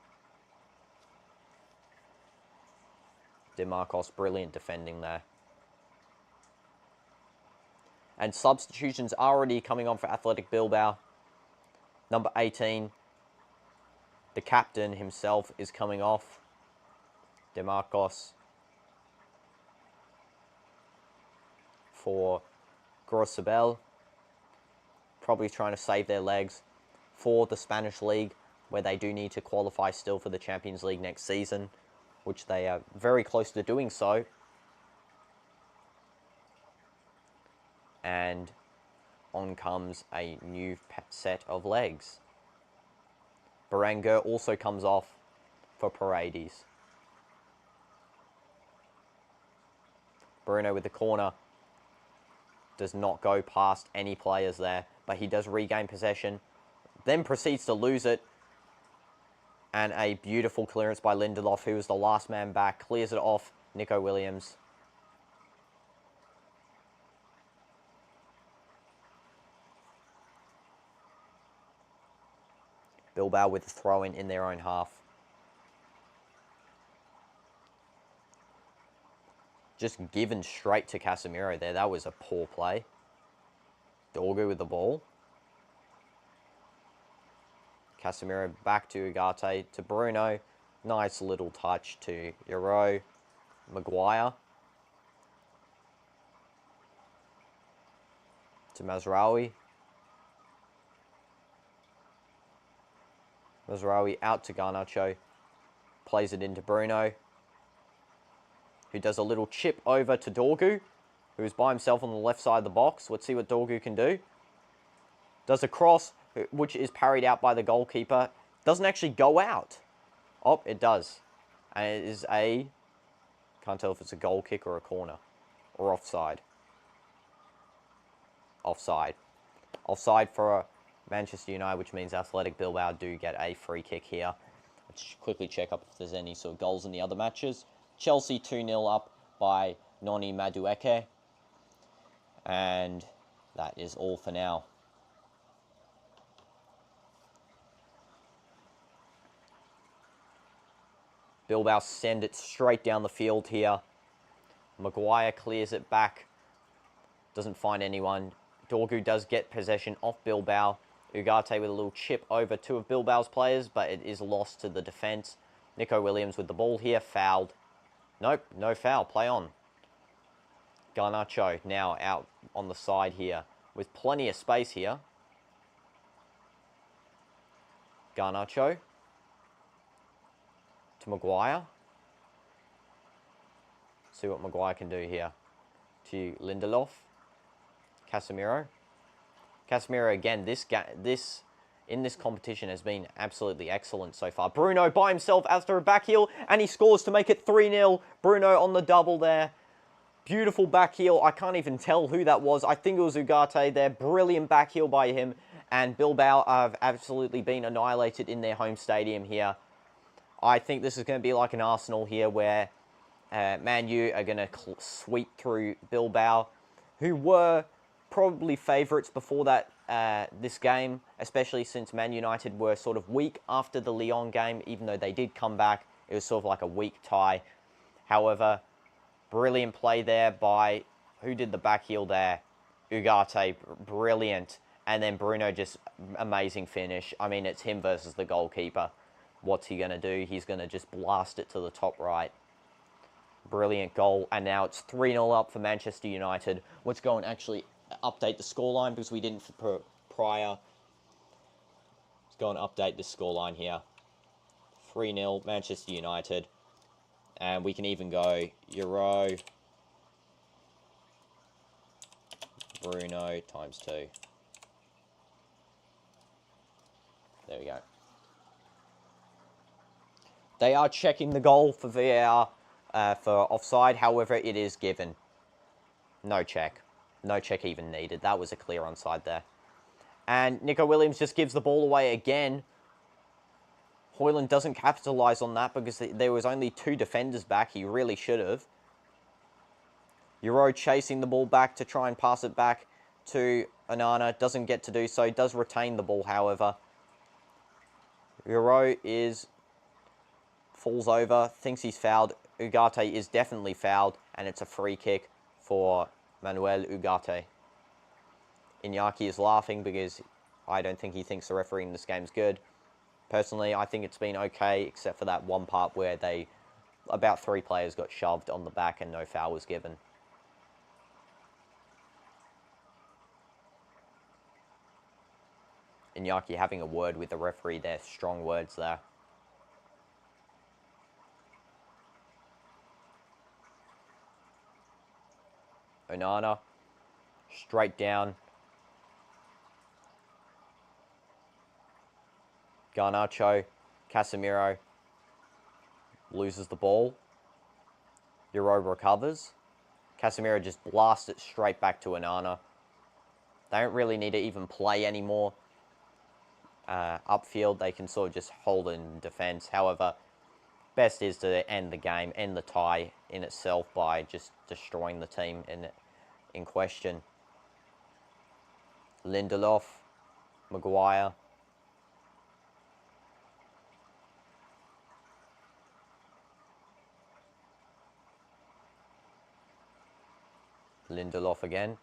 DeMarcos, brilliant defending there. And substitutions are already coming on for Athletic Bilbao. Number 18, the captain himself, is coming off. DeMarcos for Grosabel. Probably trying to save their legs for the Spanish League, where they do need to qualify still for the Champions League next season, which they are very close to doing so. And on comes a new set of legs. Berenguer also comes off for Paredes. Bruno with the corner. Does not go past any players there, but he does regain possession. Then proceeds to lose it. And a beautiful clearance by Lindelof, who was the last man back. Clears it off Nico Williams. Bilbao with the throw-in in their own half. Just given straight to Casemiro there. That was a poor play. Dorgu with the ball. Casemiro back to Ugarte, to Bruno. Nice little touch to Euro. Maguire. To Mazraoui. Mazraoui out to Garnacho. Plays it into Bruno, who does a little chip over to Dorgu, who's by himself on the left side of the box. Let's see what Dorgu can do. Does a cross, which is parried out by the goalkeeper. Doesn't actually go out. Oh, it does. And it is a... Can't tell if it's a goal kick or a corner. Or offside. Offside. Offside for Manchester United, which means Athletic Bilbao do get a free kick here. Let's quickly check up if there's any sort of goals in the other matches. Chelsea 2-0 up by Noni Madueke. And that is all for now. Bilbao send it straight down the field here. Maguire clears it back. Doesn't find anyone. Dorgu does get possession off Bilbao. Ugarte with a little chip over two of Bilbao's players, but it is lost to the defence. Nico Williams with the ball here, fouled. Nope, no foul, play on. Garnacho now out on the side here, with plenty of space here. Garnacho. To Maguire. See what Maguire can do here. To Lindelof. Casemiro. Casemiro again, in this competition has been absolutely excellent so far. Bruno by himself after a back heel, and he scores to make it 3-0. Bruno on the double there. Beautiful back heel. I can't even tell who that was. I think it was Ugarte there. Brilliant back heel by him. And Bilbao have absolutely been annihilated in their home stadium here. I think this is going to be like an Arsenal here, where Man U are going to sweep through Bilbao, who were probably favourites before that this game, especially since Man United were sort of weak after the Lyon game. Even though they did come back, it was sort of like a weak tie. However, brilliant play there by, who did the back heel there? Ugarte, brilliant. And then Bruno, just amazing finish. I mean, it's him versus the goalkeeper. What's he going to do? He's going to just blast it to the top right. Brilliant goal. And now it's 3-0 up for Manchester United. Let's go and actually update the scoreline, because we didn't prior. Let's go and update the scoreline here. 3-0 Manchester United. And we can even go Euro Bruno times 2. There we go. They are checking the goal for VAR for offside. However, it is given. No check. No check even needed. That was a clear onside there. And Nico Williams just gives the ball away again. Højlund doesn't capitalise on that because there was only 2 defenders back. He really should have. Euro chasing the ball back to try and pass it back to Onana. Doesn't get to do so. Does retain the ball, however. Euro falls over, thinks he's fouled. Ugarte is definitely fouled, and it's a free kick for Manuel Ugarte. Iñaki is laughing because I don't think he thinks the referee in this game is good. Personally, I think it's been okay, except for that one part where about 3 players got shoved on the back and no foul was given. Iñaki having a word with the referee there, strong words there. Onana, straight down. Garnacho, Casemiro, loses the ball. Euro recovers. Casemiro just blasts it straight back to Onana. They don't really need to even play anymore. upfield. They can sort of just hold in defence. However, best is to end the game, end the tie in itself by just destroying the team in question. Lindelof, Maguire. Lindelof again.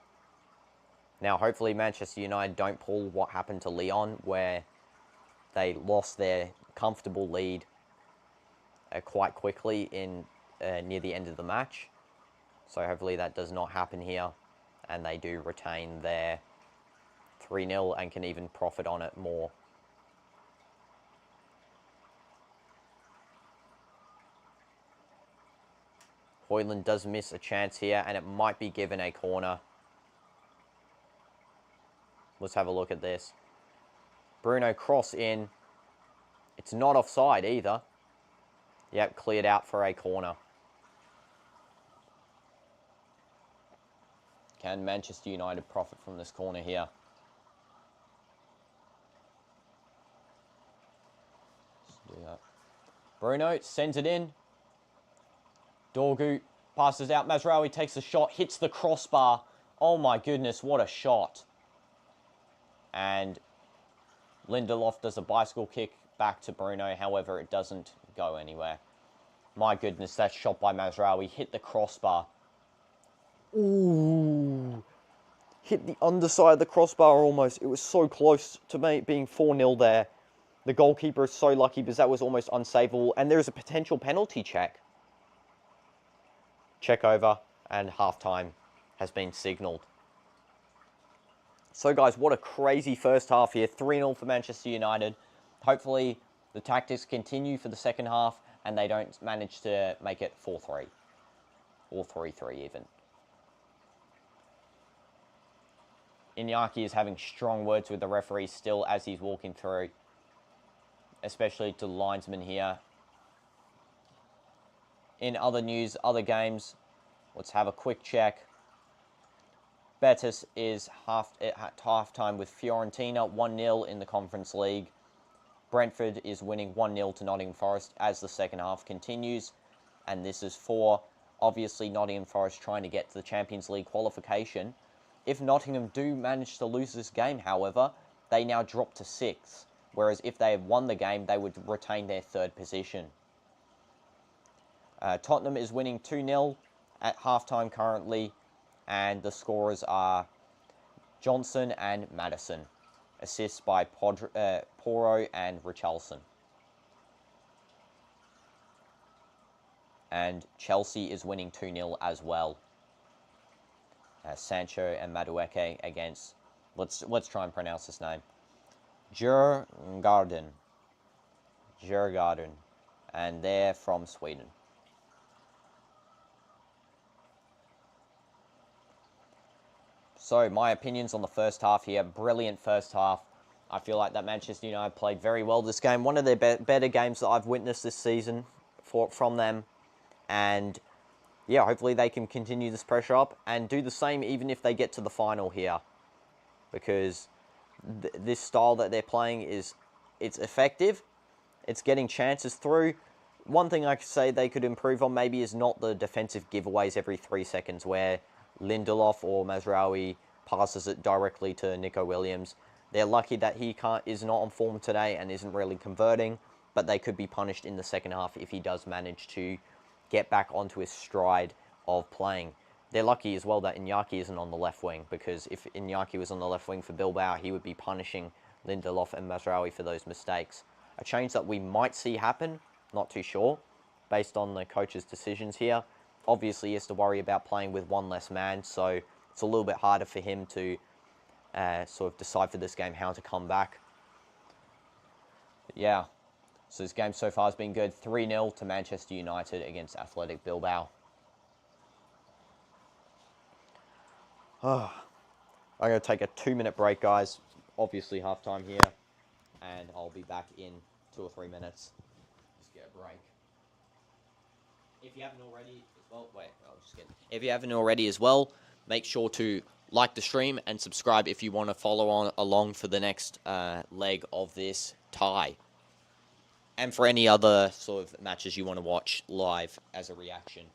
Now, hopefully Manchester United don't pull what happened to Lyon, where they lost their comfortable lead quite quickly in near the end of the match. So hopefully that does not happen here, and they do retain their 3-0 and can even profit on it more. Højlund does miss a chance here, and it might be given a corner. Let's have a look at this. Bruno cross in. It's not offside either. Yep, cleared out for a corner. Can Manchester United profit from this corner here? Let's do that. Bruno sends it in. Dorgu passes out. Mazraoui takes the shot, hits the crossbar. Oh my goodness, what a shot. And Lindelof does a bicycle kick back to Bruno. However, it doesn't go anywhere. My goodness, that shot by Mazraoui hit the crossbar. Ooh. Hit the underside of the crossbar almost. It was so close to being 4-0 there. The goalkeeper is so lucky because that was almost unsavable. And there is a potential penalty check. Check over, and halftime has been signalled. So guys, what a crazy first half here. 3-0 for Manchester United. Hopefully the tactics continue for the second half and they don't manage to make it 4-3. Or 3-3 even. Iñaki is having strong words with the referee still as he's walking through. Especially to the linesman here. In other news, other games, let's have a quick check. Betis is at halftime with Fiorentina, 1-0 in the Conference League. Brentford is winning 1-0 to Nottingham Forest as the second half continues. And this is for, obviously, Nottingham Forest trying to get to the Champions League qualification. If Nottingham do manage to lose this game, however, they now drop to 6th. Whereas if they had won the game, they would retain their 3rd position. Tottenham is winning 2-0 at halftime currently, and the scorers are Johnson and Maddison. Assists by Porro and Richarlison. And Chelsea is winning 2-0 as well. Sancho and Madueke against, let's try and pronounce this name, Djurgården. And they're from Sweden. So, my opinions on the first half here. Brilliant first half. I feel like that Manchester United played very well this game. One of their better games that I've witnessed this season from them. And, yeah, hopefully they can continue this pressure up and do the same even if they get to the final here. Because this style that they're playing it's effective. It's getting chances through. One thing I could say they could improve on maybe is not the defensive giveaways every 3 seconds where Lindelof or Mazraoui passes it directly to Nico Williams. They're lucky that he is not on form today and isn't really converting, but they could be punished in the second half if he does manage to get back onto his stride of playing. They're lucky as well that Iñaki isn't on the left wing, because if Iñaki was on the left wing for Bilbao, he would be punishing Lindelof and Mazraoui for those mistakes. A change that we might see happen, not too sure, based on the coach's decisions here. Obviously, he has to worry about playing with one less man, so it's a little bit harder for him to sort of decide for this game how to come back. But yeah, so this game so far has been good. 3-0 to Manchester United against Athletic Bilbao. I'm going to take a 2-minute break, guys. Obviously, halftime here. And I'll be back in 2 or 3 minutes. Just get a break. If you haven't already as well, if you haven't already as well, make sure to like the stream and subscribe if you want to follow on along for the next leg of this tie. And for any other sort of matches you want to watch live as a reaction.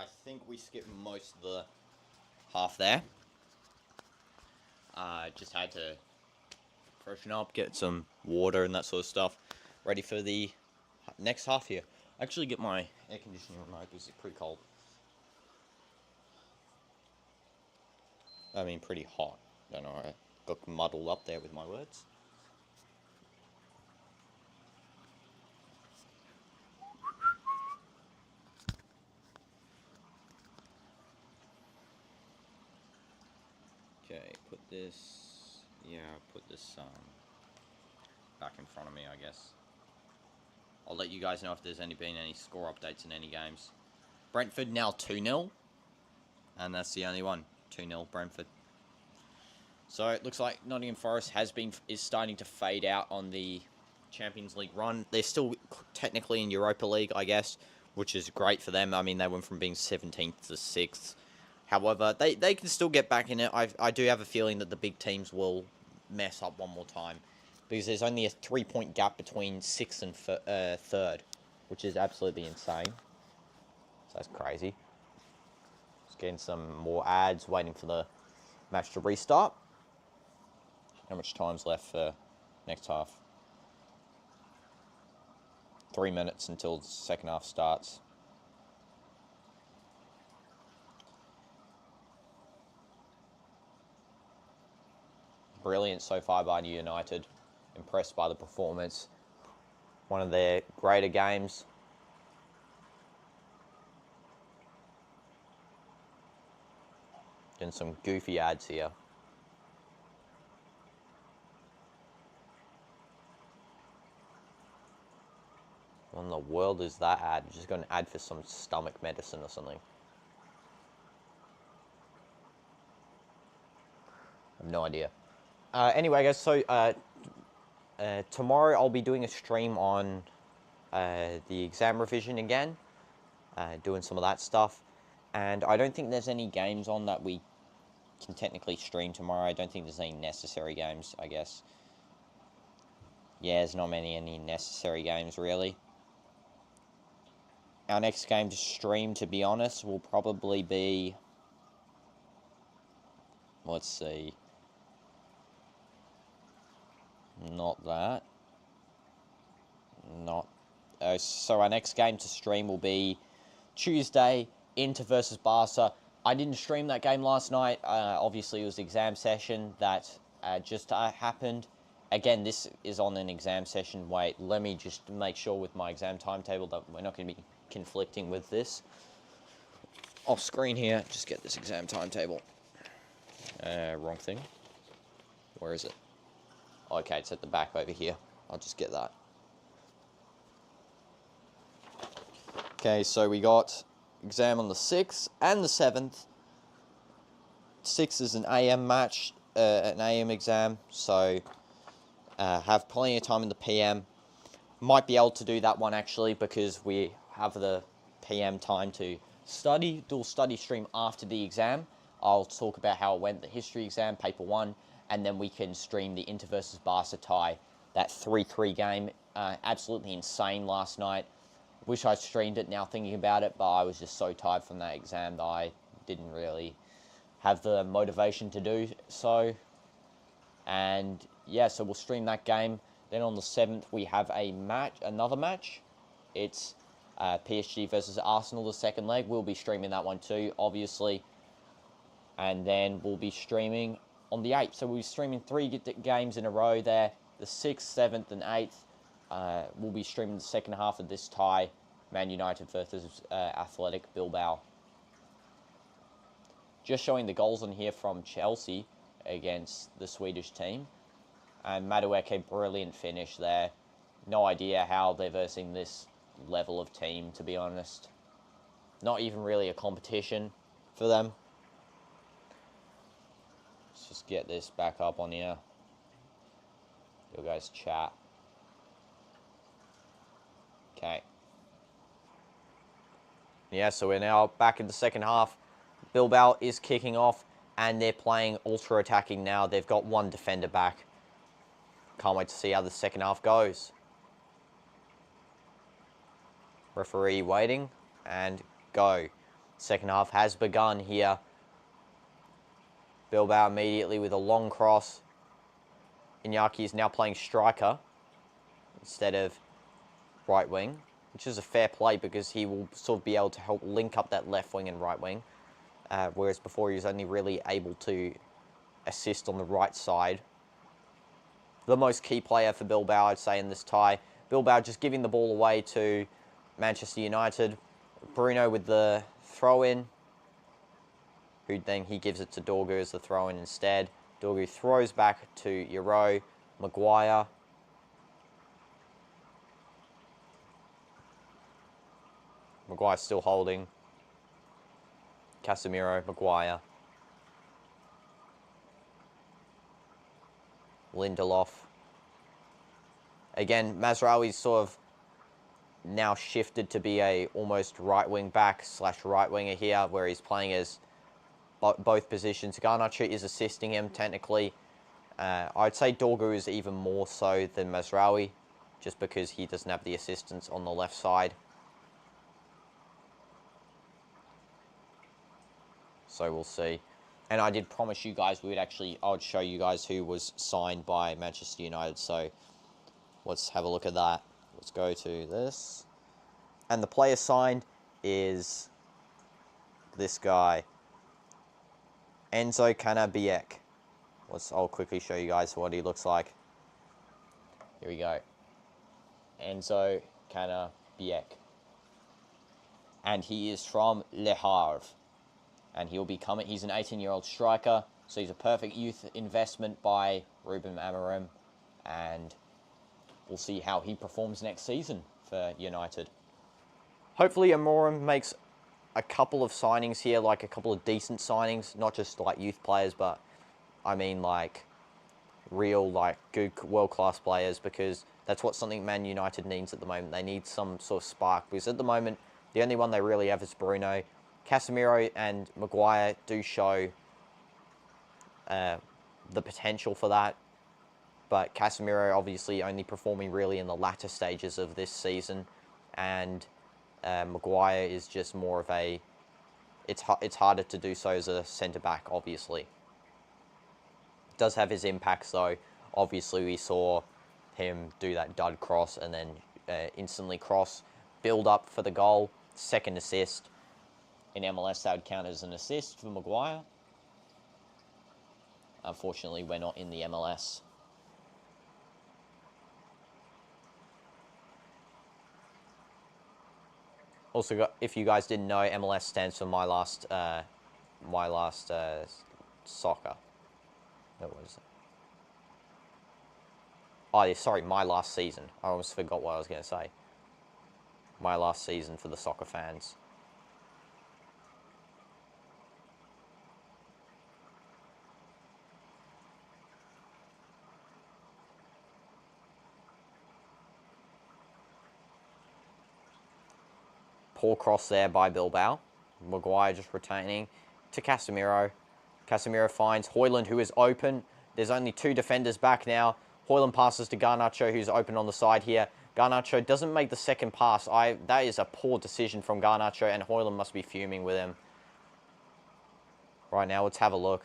I think we skipped most of the half there. Just had to freshen up, get some water and that sort of stuff, ready for the next half here. Actually get my air conditioning remote because it's pretty cold. I mean, pretty hot. Don't know, I got muddled up there with my words. Okay, put this back in front of me, I guess. I'll let you guys know if there's been any score updates in any games. Brentford now 2-0. And that's the only one. 2-0 Brentford. So it looks like Nottingham Forest is starting to fade out on the Champions League run. They're still technically in Europa League, I guess, which is great for them. I mean, they went from being 17th to 6th. However, they can still get back in it. I do have a feeling that the big teams will mess up one more time, because there's only a 3-point gap between 6th and 3rd, which is absolutely insane. So that's crazy. Just getting some more ads, waiting for the match to restart. How much time's left for next half? 3 minutes until the second half starts. Brilliant so far by United. Impressed by the performance. One of their greater games. Getting some goofy ads here. What in the world is that ad? Just got an ad for some stomach medicine or something. I have no idea. Anyway, guys, so tomorrow I'll be doing a stream on the exam revision again, doing some of that stuff. And I don't think there's any games on that we can technically stream tomorrow. I don't think there's any necessary games, I guess. Yeah, there's not any necessary games, really. Our next game to stream, to be honest, will probably be... Let's see. Not that. Not... so our next game to stream will be Tuesday, Inter versus Barca. I didn't stream that game last night. Obviously, it was the exam session that just happened. Again, this is on an exam session. Wait, let me just make sure with my exam timetable that we're not going to be conflicting with this. Off screen here, just get this exam timetable. Wrong thing. Where is it? Okay, it's at the back over here. I'll just get that. Okay, so we got exam on the 6th and the 7th. 6th is an AM match, an AM exam, so have plenty of time in the PM. Might be able to do that one actually, because we have the PM time to study, do a study stream after the exam. I'll talk about how it went, the history exam, paper 1, and then we can stream the Inter versus Barca tie, that 3-3 game. Absolutely insane last night. Wish I streamed it now thinking about it, but I was just so tired from that exam that I didn't really have the motivation to do so. And yeah, so we'll stream that game. Then on the 7th, we have another match. It's PSG versus Arsenal, the second leg. We'll be streaming that one too, obviously. And then we'll be streaming on the 8th. So we'll be streaming 3 games in a row there. The 6th, 7th, and 8th. We'll be streaming the second half of this tie. Man United versus Athletic Bilbao. Just showing the goals on here from Chelsea against the Swedish team. And Madueke, brilliant finish there. No idea how they're versing this level of team, to be honest. Not even really a competition for them. Let's just get this back up on here. You guys chat. Okay. Yeah, so we're now back in the second half. Bilbao is kicking off, and they're playing ultra attacking now. They've got one defender back. Can't wait to see how the second half goes. Referee waiting, and go. Second half has begun here. Bilbao immediately with a long cross. Iñaki is now playing striker instead of right wing, which is a fair play because he will sort of be able to help link up that left wing and right wing, whereas before he was only really able to assist on the right side. The most key player for Bilbao, I'd say, in this tie. Bilbao just giving the ball away to Manchester United. Bruno with the throw-in, who then he gives it to Dorgu as the throw-in instead. Dorgu throws back to Euro. Maguire. Maguire still holding. Casemiro, Maguire. Lindelof. Again, Mazraoui's sort of now shifted to be a almost right wing back / right winger here, where he's playing as both positions. Garnacho is assisting him technically. I'd say Dorgu is even more so than Mazraoui, just because he doesn't have the assistance on the left side. So we'll see. And I did promise you guys I would show you guys who was signed by Manchester United. So let's have a look at that. Let's go to this. And the player signed is this guy, Enzo Canabiec. I'll quickly show you guys what he looks like. Here we go. Enzo Canabiec. And he is from Le Havre. And he's an 18-year-old striker, so he's a perfect youth investment by Ruben Amorim, and we'll see how he performs next season for United. Hopefully Amorim makes a couple of signings here, like a couple of decent signings, not just like youth players, but I mean like real, like good world-class players, because that's what something Man United needs at the moment. They need some sort of spark, because at the moment, the only one they really have is Bruno. Casemiro and Maguire do show the potential for that, but Casemiro obviously only performing really in the latter stages of this season, and Maguire is just more of a... It's harder to do so as a centre-back, obviously. Does have his impacts, though. Obviously, we saw him do that dud cross and then instantly cross, build up for the goal, second assist. In MLS, that would count as an assist for Maguire. Unfortunately, we're not in the MLS. Also, if you guys didn't know, MLS stands for My Last Soccer. What was it? Oh, yeah, sorry, My Last Season. I almost forgot what I was going to say. My Last Season for the soccer fans. Poor cross there by Bilbao. Maguire just retaining to Casemiro. Casemiro finds Højlund, who is open. There's only two defenders back now. Højlund passes to Garnacho, who's open on the side here. Garnacho doesn't make the second pass. That is a poor decision from Garnacho, and Højlund must be fuming with him. Right now, let's have a look.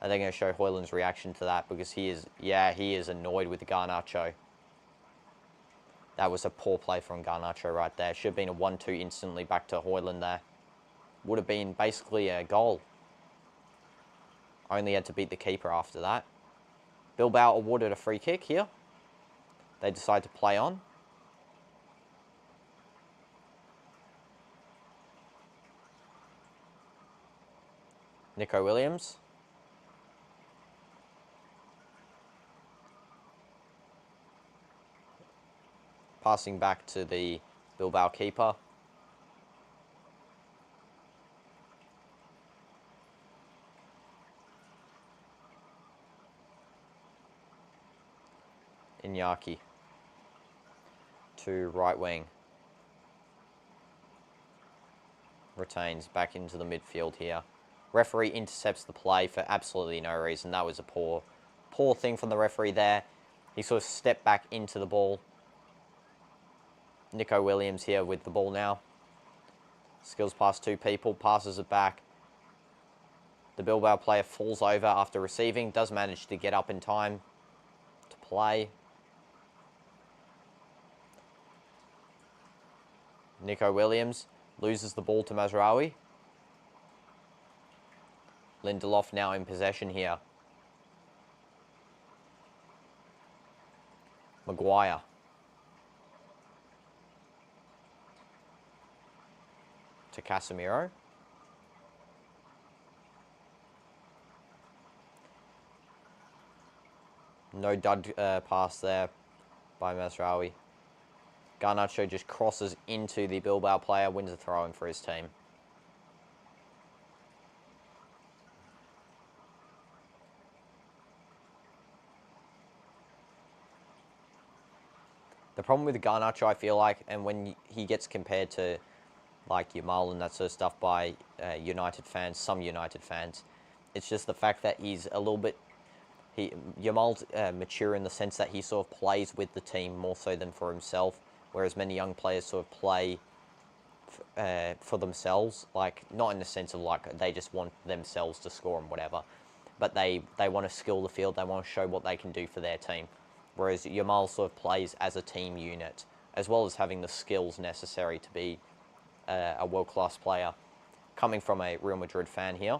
Are they going to show Højlund's reaction to that? Because he is annoyed with Garnacho. That was a poor play from Garnacho right there. Should have been a 1-2 instantly back to Højlund there. Would have been basically a goal. Only had to beat the keeper after that. Bilbao awarded a free kick here. They decide to play on. Nico Williams. Passing back to the Bilbao keeper. Iñaki to right wing. Retains back into the midfield here. Referee intercepts the play for absolutely no reason. That was a poor thing from the referee there. He sort of stepped back into the ball. Nico Williams here with the ball now. Skills past two people, passes it back. The Bilbao player falls over after receiving, does manage to get up in time to play. Nico Williams loses the ball to Mazraoui. Lindelof now in possession here. Maguire. To Casemiro. No dud pass there by Mazraoui. Garnacho just crosses into the Bilbao player, wins a throw-in for his team. The problem with Garnacho, I feel like, and when he gets compared to like Yamal and that sort of stuff by United fans, some United fans, it's just the fact that he's a little bit... Yamal's mature in the sense that he sort of plays with the team more so than for himself, whereas many young players sort of play for themselves, like not in the sense of like they just want themselves to score and whatever, but they want to skill the field, they want to show what they can do for their team, whereas Yamal sort of plays as a team unit, as well as having the skills necessary to be a world-class player, coming from a Real Madrid fan here.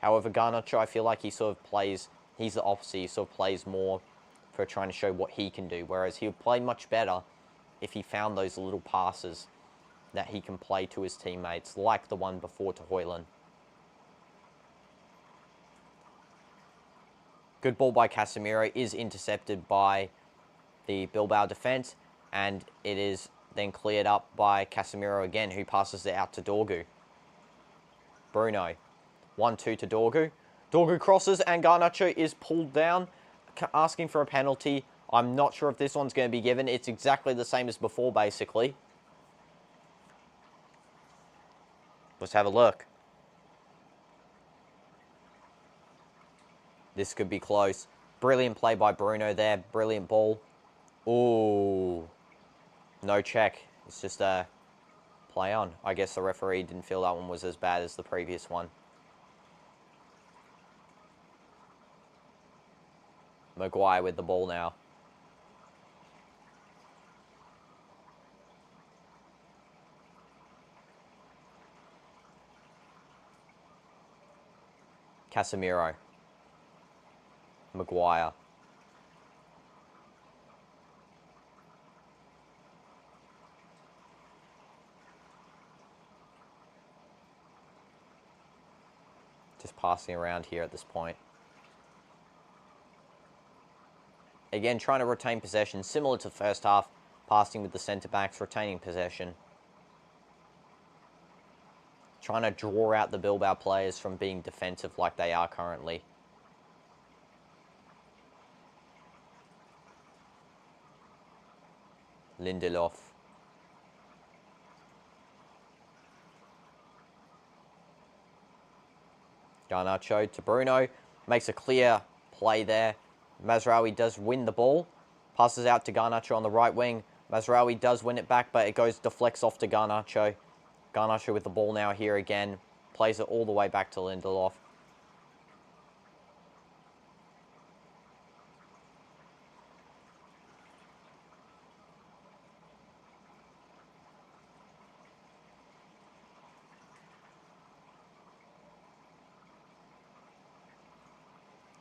However, Garnacho, I feel like he sort of plays... He's the opposite. He sort of plays more for trying to show what he can do, whereas he would play much better if he found those little passes that he can play to his teammates, like the one before to Højlund. Good ball by Casemiro is intercepted by the Bilbao defence, and it is then cleared up by Casemiro again, who passes it out to Dorgu. Bruno. 1-2 to Dorgu. Dorgu crosses and Garnacho is pulled down, asking for a penalty. I'm not sure if this one's going to be given. It's exactly the same as before, basically. Let's have a look. This could be close. Brilliant play by Bruno there. Brilliant ball. Ooh. No check. It's just a play on. I guess the referee didn't feel that one was as bad as the previous one. Maguire with the ball now. Casemiro. Maguire. Just passing around here at this point. Again, trying to retain possession, similar to the first half, passing with the centre-backs, retaining possession. Trying to draw out the Bilbao players from being defensive like they are currently. Lindelof. Garnacho to Bruno. Makes a clear play there. Mazraoui does win the ball. Passes out to Garnacho on the right wing. Mazraoui does win it back, but it deflects off to Garnacho. Garnacho with the ball now here again. Plays it all the way back to Lindelof.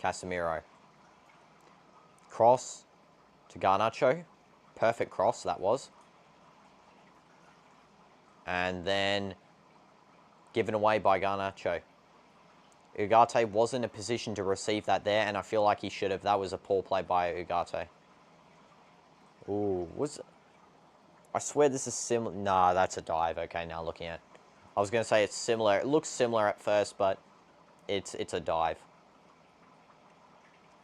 Casemiro. Cross to Garnacho. Perfect cross, that was. And then given away by Garnacho. Ugarte was in a position to receive that there, and I feel like he should have. That was a poor play by Ugarte. Ooh, I swear this is similar. Nah, that's a dive. Okay, now looking at it. I was going to say it's similar. It looks similar at first, but it's a dive.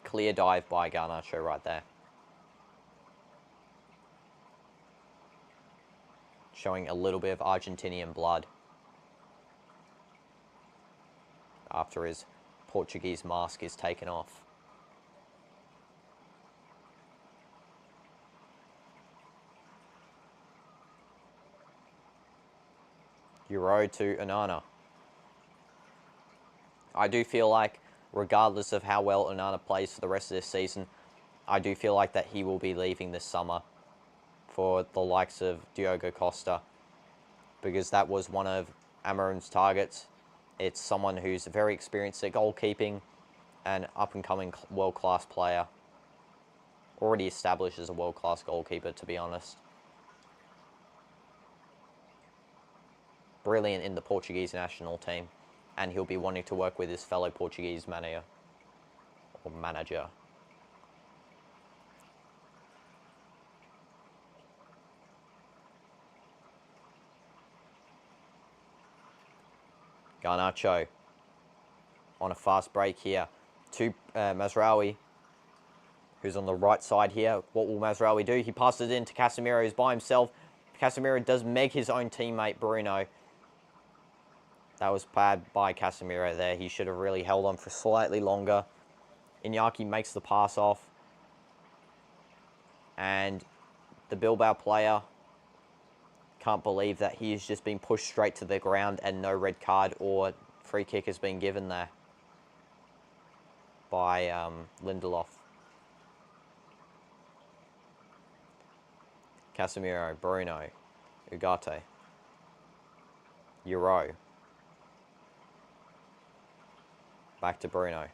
Clear dive by Garnacho right there. Showing a little bit of Argentinian blood after his Portuguese mask is taken off. Euro to Onana. I do feel like, regardless of how well Onana plays for the rest of this season, I do feel like that he will be leaving this summer for the likes of Diogo Costa, because that was one of Amarim's targets. It's someone who's very experienced at goalkeeping, an up-and-coming world-class player. Already established as a world-class goalkeeper, to be honest. Brilliant in the Portuguese national team, and he'll be wanting to work with his fellow Portuguese manager. Garnacho on a fast break here to Mazraoui, who's on the right side here. What will Mazraoui do? He passes it in to Casemiro, who's by himself. Casemiro does meg his own teammate, Bruno. That was bad by Casemiro there. He should have really held on for slightly longer. Iñaki makes the pass off. And the Bilbao player can't believe that he has just been pushed straight to the ground and no red card or free kick has been given there by Lindelof. Casemiro, Bruno, Ugarte, Euro. Back to Bruno.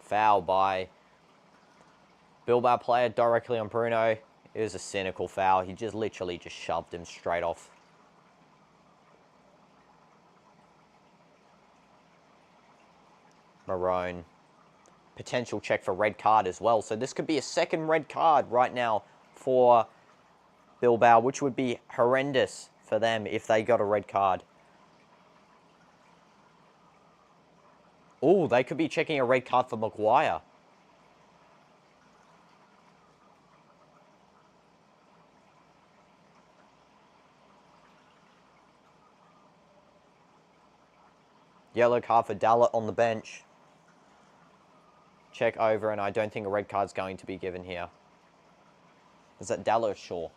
Foul by Bilbao player directly on Bruno. It was a cynical foul. He just literally just shoved him straight off. Marone. Potential check for red card as well. So this could be a second red card right now for Bilbao, which would be horrendous for them if they got a red card. Oh, they could be checking a red card for Maguire. Yellow card for Dalot on the bench. Check over, and I don't think a red card's going to be given here. Is that Dalot? Sure.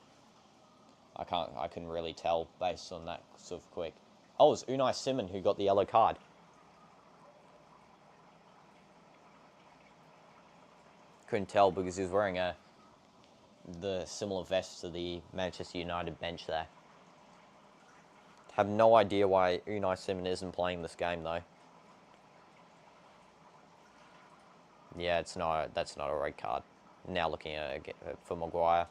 I couldn't really tell based on that sort of quick. Oh, it was Unai Simon who got the yellow card. Couldn't tell because he was wearing the similar vest to the Manchester United bench there. Have no idea why Unai Simon isn't playing this game though. Yeah, that's not a red card. Now looking at it for Maguire.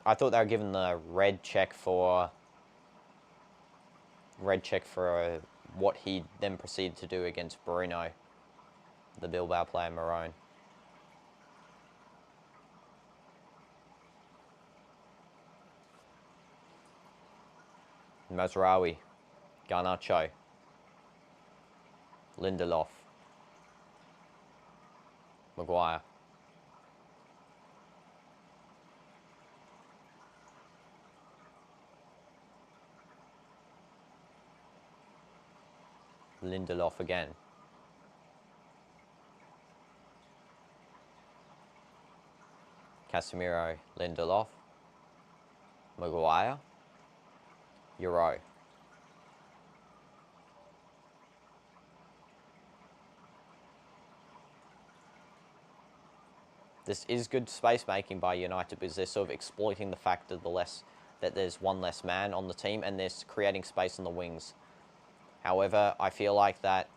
I thought they were given the red check for what he then proceeded to do against Bruno, the Bilbao player Marone. Mazraoui, Garnacho, Lindelof, Maguire. Lindelof again. Casemiro, Lindelof, Maguire, Euro. This is good space making by United because they're sort of exploiting the fact of that there's one less man on the team and they're creating space on the wings. However, I feel like that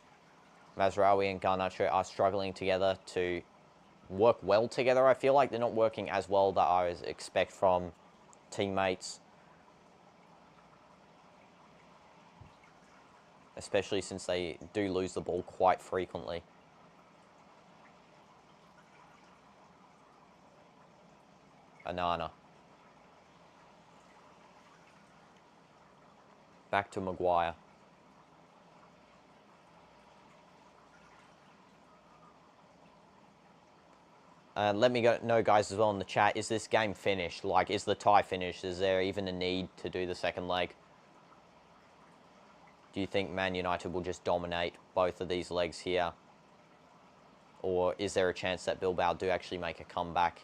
Mazraoui and Garnacho are struggling together to work well together. I feel like they're not working as well that I would expect from teammates, especially since they do lose the ball quite frequently. Onana. Back to Maguire. Let me know, guys, as well in the chat. Is this game finished? Like, is the tie finished? Is there even a need to do the second leg? Do you think Man United will just dominate both of these legs here? Or is there a chance that Bilbao do actually make a comeback?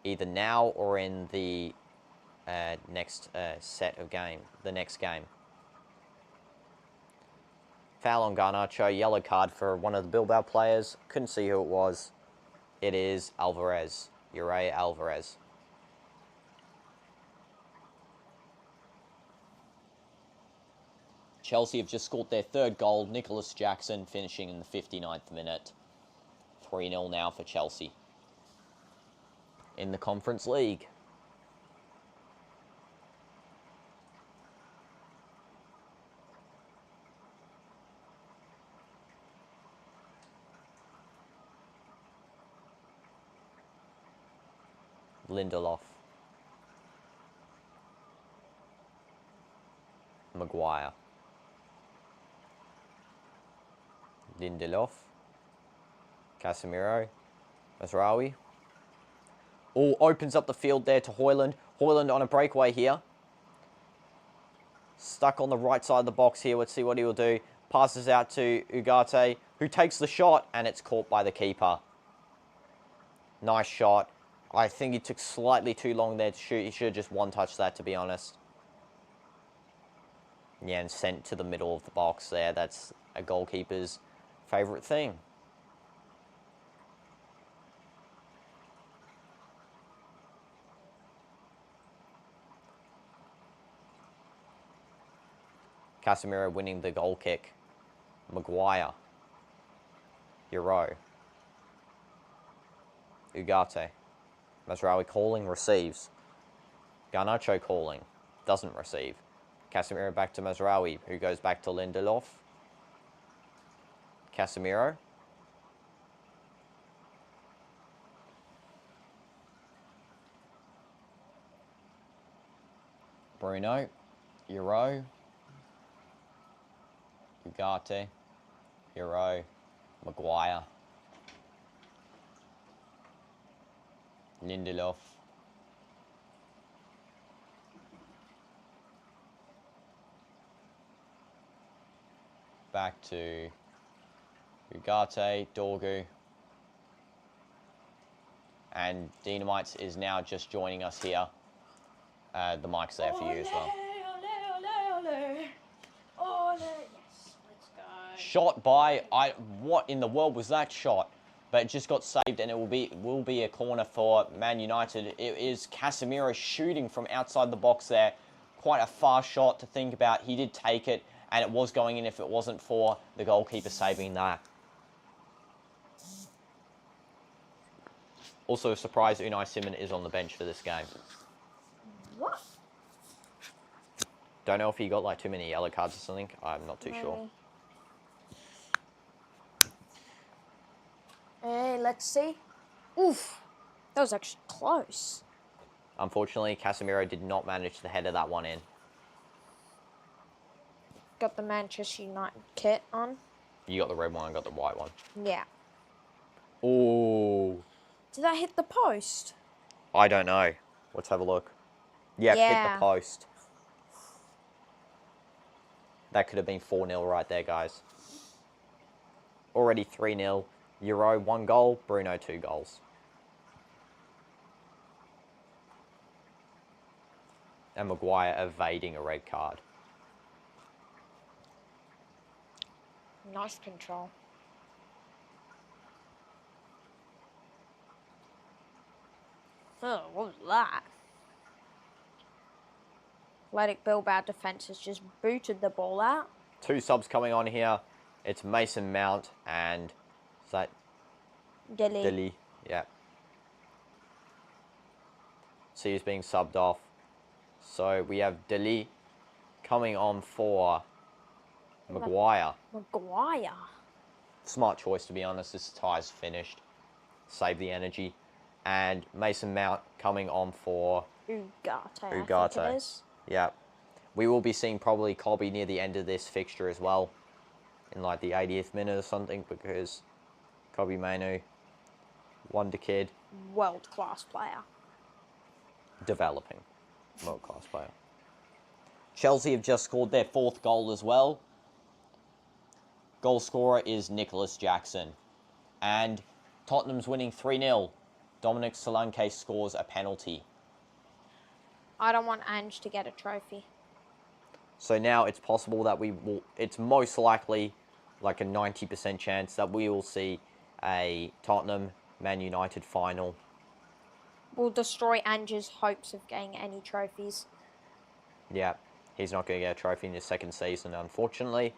either now or in the next set of the next game. Foul on Garnacho, yellow card for one of the Bilbao players. Couldn't see who it was. It is Alvarez, Uriah Alvarez. Chelsea have just scored their third goal. Nicholas Jackson finishing in the 59th minute. 3-0 now for Chelsea. In the Conference League. Lindelof. Maguire. Lindelof. Casemiro. Mazraoui. Oh, opens up the field there to Højlund. Højlund on a breakaway here. Stuck on the right side of the box here. Let's see what he will do. Passes out to Ugarte, who takes the shot, and it's caught by the keeper. Nice shot. I think he took slightly too long there to shoot. He should have just one-touched that, to be honest. Yeah, and sent to the middle of the box there. That's a goalkeeper's favourite thing. Casemiro winning the goal kick. Maguire. Euro. Ugarte. Mazraoui calling, receives. Garnacho calling, doesn't receive. Casemiro back to Mazraoui, who goes back to Lindelof. Casemiro. Bruno. Euro. Ugarte. Euro. Maguire. Lindelof. Back to Ugarte, Dorgu. And DinoDoomz is now just joining us here. The mic's there for you as well. Yes, let's go. Shot by, what in the world was that shot? But it just got saved, and it will be a corner for Man United. It is Casemiro shooting from outside the box there. Quite a far shot to think about. He did take it, and it was going in if it wasn't for the goalkeeper saving that. Also surprised Unai Simon is on the bench for this game. What? Don't know if he got like too many yellow cards or something. I'm not too sure. Hey, let's see. Oof, that was actually close. Unfortunately, Casemiro did not manage to header that one in. Got the Manchester United kit on. You got the red one, I got the white one. Yeah. Oh. Did that hit the post? I don't know. Let's have a look. Yep, Yeah. hit the post. That could have been 4-0 right there, guys. Already 3-0. Euro, 1 goal. Bruno, 2 goals. And Maguire evading a red card. Nice control. Oh, what was that? Athletic Bilbao defence has just booted the ball out. 2 subs coming on here. It's Mason Mount and... Is that... Dilly. Yeah. So he's being subbed off. So we have Dilly coming on for Maguire. Maguire. Smart choice, to be honest. This tie's finished. Save the energy. And Mason Mount coming on for Ugarte. I think Ugarte. it is. Yeah. We will be seeing probably Colby near the end of this fixture as well. In like the 80th minute or something, because Kobe Mainu, wonder kid. World-class player. Developing. World-class player. Chelsea have just scored their 4th goal as well. Goal scorer is Nicholas Jackson. And Tottenham's winning 3-0. Dominic Solanke scores a penalty. I don't want Ange to get a trophy. So now it's possible that it's most likely like a 90% chance that we will see a Tottenham Man United final. Will destroy Ange's hopes of getting any trophies. Yeah, he's not going to get a trophy in his second season, unfortunately.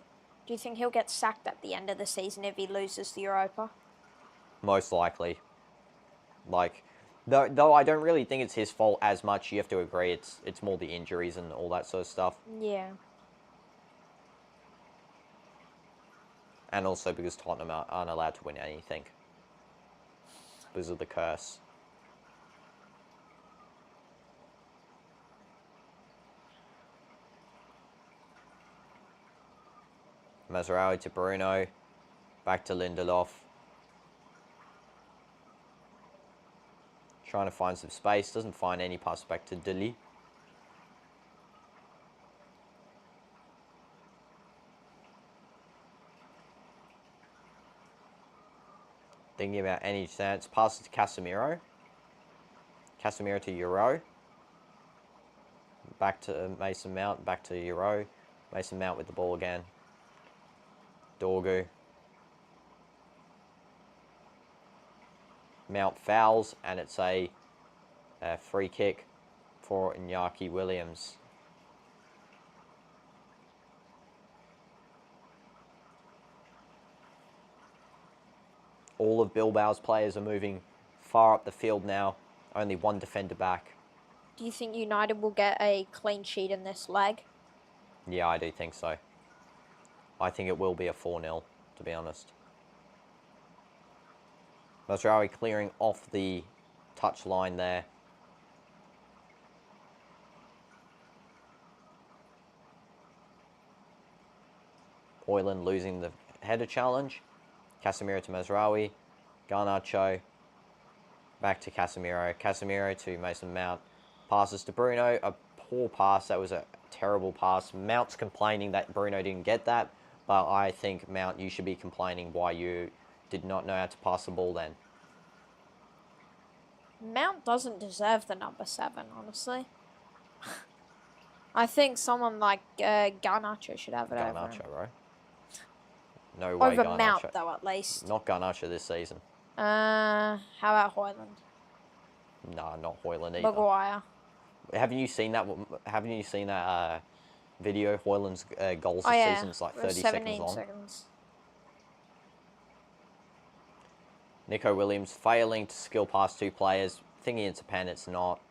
Do you think he'll get sacked at the end of the season if he loses the Europa? Most likely. Like, though I don't really think it's his fault as much. You have to agree, it's more the injuries and all that sort of stuff. Yeah. And also because Tottenham aren't allowed to win anything because of the curse. Mazraoui to Bruno. Back to Lindelof. Trying to find some space. Doesn't find any. Pass back to Dili. Thinking about any chance. Passes to Casemiro. Casemiro to Euro. Back to Mason Mount. Back to Euro. Mason Mount with the ball again. Dorgu. Mount fouls, and it's a free kick for Iñaki Williams. All of Bilbao's players are moving far up the field now. Only one defender back. Do you think United will get a clean sheet in this leg? Yeah, I do think so. I think it will be a 4-0, to be honest. Mazraoui clearing off the touch line there. Hoyland losing the header challenge. Casemiro to Mazraoui. Garnacho. Back to Casemiro. Casemiro to Mason Mount. Passes to Bruno. A poor pass. That was a terrible pass. Mount's complaining that Bruno didn't get that. But I think, Mount, you should be complaining why you did not know how to pass the ball then. Mount doesn't deserve the number 7, honestly. I think someone like Garnacho should have it over him. Garnacho, bro. No way, Over Garnacho. Mount, though, at least. Not Garnacho this season. How about Hoyland? Nah, not Hoyland either. Maguire. Haven't you seen that? Haven't you seen that video? Hoyland's goals this season's like 30 seconds long. Seconds. Nico Williams failing to skill past 2 players, thinking it's a pen. It's not.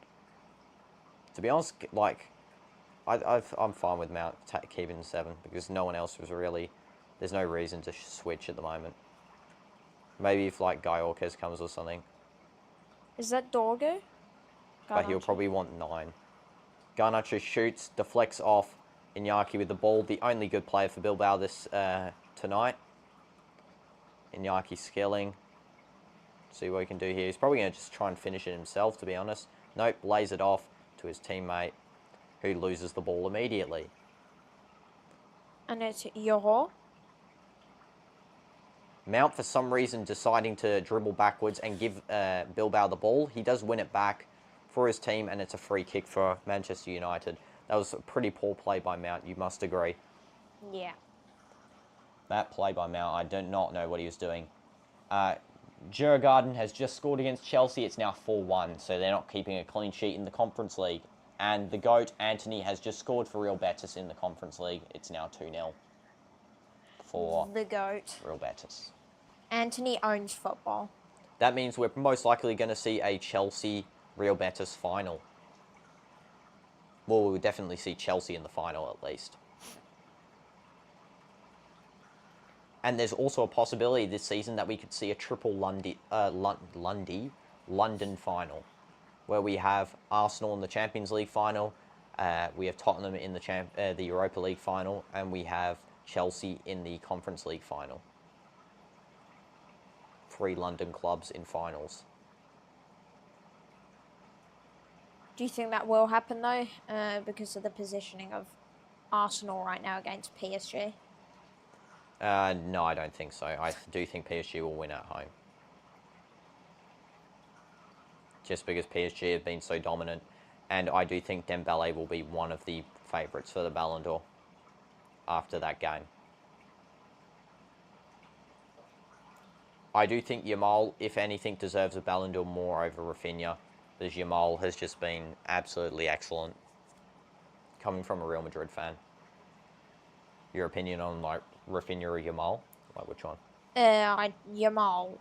To be honest, like, I'm fine with Mount keeping 7 because no one else was really. There's no reason to switch at the moment. Maybe if like Guy Orquez comes or something. Is that Dorgu? But he'll probably want 9. Garnacho shoots, deflects off. Iñaki with the ball, the only good player for Bilbao this tonight. Iñaki skilling. See what he can do here. He's probably going to just try and finish it himself, to be honest. Nope, lays it off to his teammate, who loses the ball immediately. And it's Yoho. Mount, for some reason, deciding to dribble backwards and give Bilbao the ball. He does win it back for his team, and it's a free kick for Manchester United. That was a pretty poor play by Mount, you must agree. Yeah. That play by Mount, I do not know what he was doing. Djurgården has just scored against Chelsea. It's now 4-1, so they're not keeping a clean sheet in the Conference League. And the GOAT, Anthony, has just scored for Real Betis in the Conference League. It's now 2-0 for the GOAT. Real Betis. Anthony owns football. That means we're most likely going to see a Chelsea-Real Betis final. Well, we'll definitely see Chelsea in the final, at least. And there's also a possibility this season that we could see a triple London final, where we have Arsenal in the Champions League final, we have Tottenham in the Europa League final, and we have Chelsea in the Conference League final. 3 London clubs in finals. Do you think that will happen, though, because of the positioning of Arsenal right now against PSG? No, I don't think so. I do think PSG will win at home. just because PSG have been so dominant. And I do think Dembele will be one of the favourites for the Ballon d'Or after that game. I do think Yamal, if anything, deserves a Ballon d'Or more over Rafinha, because Yamal has just been absolutely excellent, coming from a Real Madrid fan. Your opinion on, like, Rafinha or Yamal? Like, which one? Yamal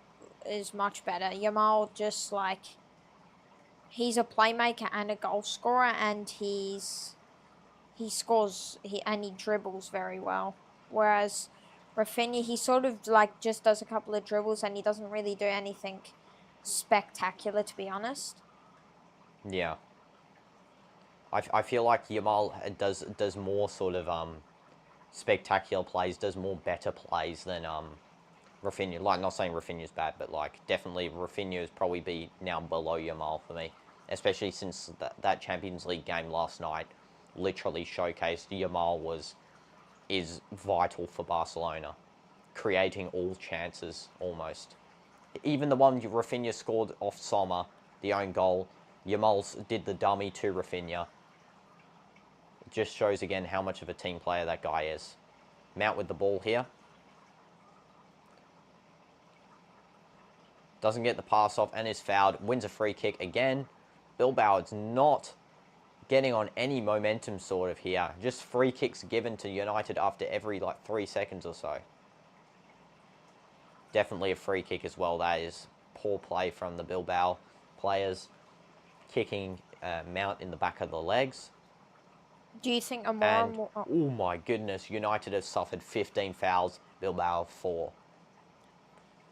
is much better. Yamal just, like, he's a playmaker and a goal scorer, and he dribbles very well. Whereas Rafinha, he sort of like just does a couple of dribbles and he doesn't really do anything spectacular, to be honest. Yeah. I feel like Yamal does more sort of spectacular plays, does more better plays than Rafinha. Like, not saying Rafinha's bad, but like definitely Rafinha is probably be now below Yamal for me, especially since that Champions League game last night literally showcased Yamal is vital for Barcelona, creating all chances almost. Even the one Rafinha scored off Sommer, the own goal, Yamal did the dummy to Rafinha. It just shows again how much of a team player that guy is. Mount with the ball here. Doesn't get the pass off and is fouled. Wins a free kick again. Bilbao is not getting on any momentum sort of here. Just free kicks given to United after every like 3 seconds or so. Definitely a free kick as well. That is poor play from the Bilbao players. Kicking Mount in the back of the legs. Do you think Oh my goodness, United have suffered 15 fouls. Bilbao 4.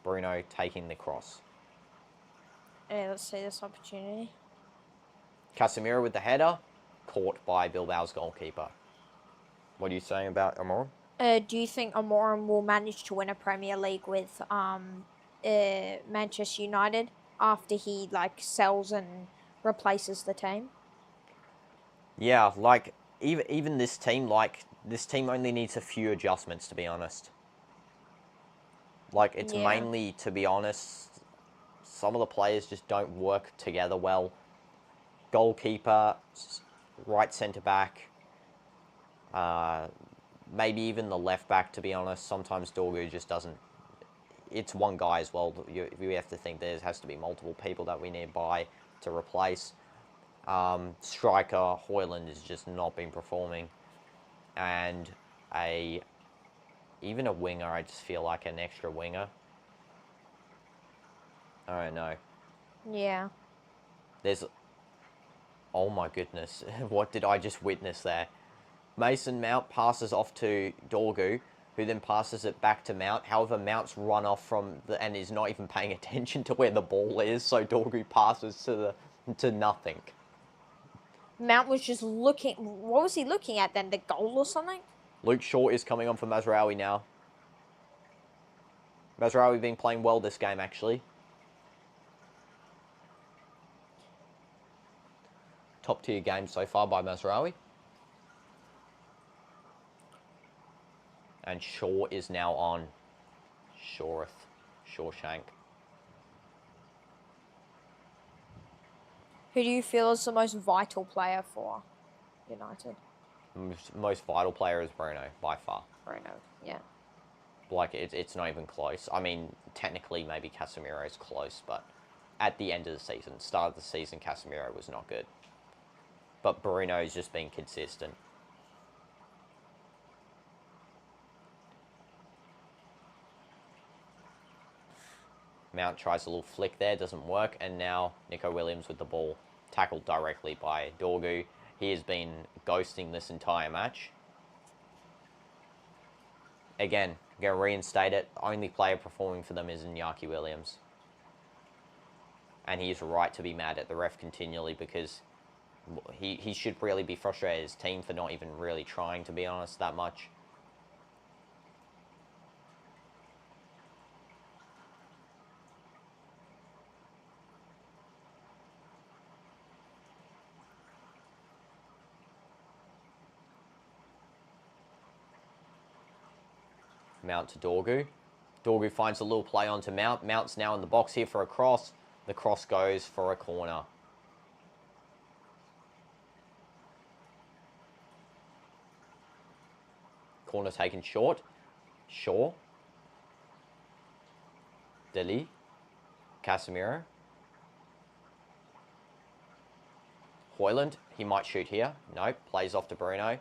Bruno taking the cross. Yeah, let's see this opportunity. Casemiro with the header, caught by Bilbao's goalkeeper. What are you saying about Amorim? Do you think Amorim will manage to win a Premier League with Manchester United after he like sells and replaces the team? Yeah, like even this team only needs a few adjustments, to be honest. Like, it's mainly, to be honest, some of the players just don't work together well. Goalkeeper, right centre back, maybe even the left back, to be honest. Sometimes Dorgu just doesn't. It's one guy as well. We have to think there has to be multiple people that we need by to replace. Striker Højlund has just not been performing, and even a winger. I just feel like an extra winger. I don't know. Yeah. Oh my goodness, what did I just witness there? Mason Mount passes off to Dorgu, who then passes it back to Mount. However, Mount's run off and is not even paying attention to where the ball is, so Dorgu passes to nothing. Mount was just looking. What was he looking at then? The goal or something? Luke Shaw is coming on for Mazraoui now. Mazraoui been playing well this game, actually. Top tier game so far by Mazraoui. And Shaw is now on Shawshank. Who do you feel is the most vital player for United? Most vital player is Bruno, by far. Bruno, yeah. Like, it's not even close. I mean, technically, maybe Casemiro is close, but at the end of the season, start of the season, Casemiro was not good. But Bruno's just been consistent. Mount tries a little flick there, doesn't work, and now Nico Williams with the ball, tackled directly by Dorgu. He has been ghosting this entire match. Again, going to reinstate it. Only player performing for them is Iñaki Williams. And he is right to be mad at the ref continually, because he should really be frustrated at his team for not even really trying, to be honest, that much. Mount to Dorgu. Dorgu finds a little play onto Mount. Mount's now in the box here for a cross. The cross goes for a corner. Corner taken short. Shaw. Deli. Casemiro. Hoyland, he might shoot here. No, plays off to Bruno.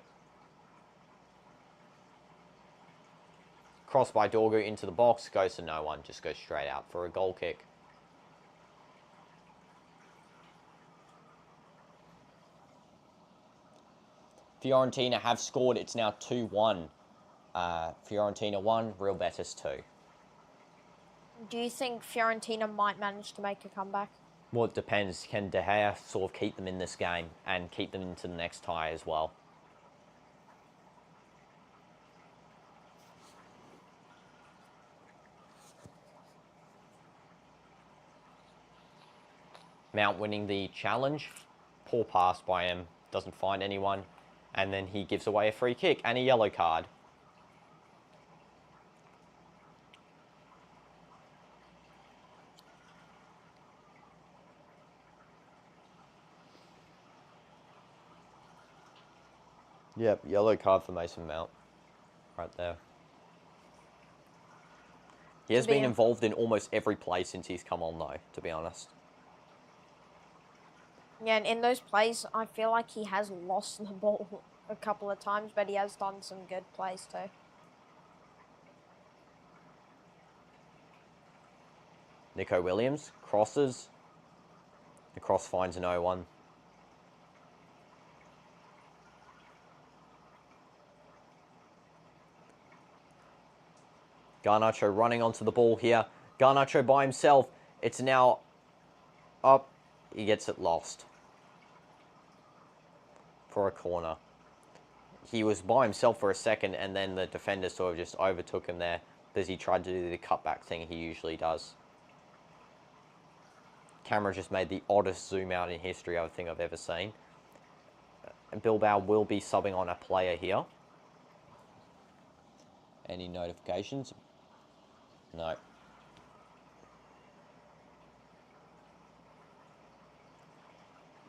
Cross by Dorgu into the box, goes to no one, just goes straight out for a goal kick. Fiorentina have scored, it's now 2-1. Fiorentina 1, Real Betis 2. Do you think Fiorentina might manage to make a comeback? Well, it depends. Can De Gea sort of keep them in this game and keep them into the next tie as well? Mount winning the challenge. Poor pass by him. Doesn't find anyone. And then he gives away a free kick and a yellow card. Yep, yellow card for Mason Mount. Right there. He has been involved in almost every play since he's come on, though, to be honest. Yeah, and in those plays, I feel like he has lost the ball a couple of times, but he has done some good plays too. Nico Williams crosses. The cross finds no one. Garnacho running onto the ball here. Garnacho by himself. It's now up. He gets it lost for a corner. He was by himself for a second and then the defender sort of just overtook him there because he tried to do the cutback thing he usually does. Camera just made the oddest zoom out in history I think I've ever seen. And Bilbao will be subbing on a player here. Any notifications? No.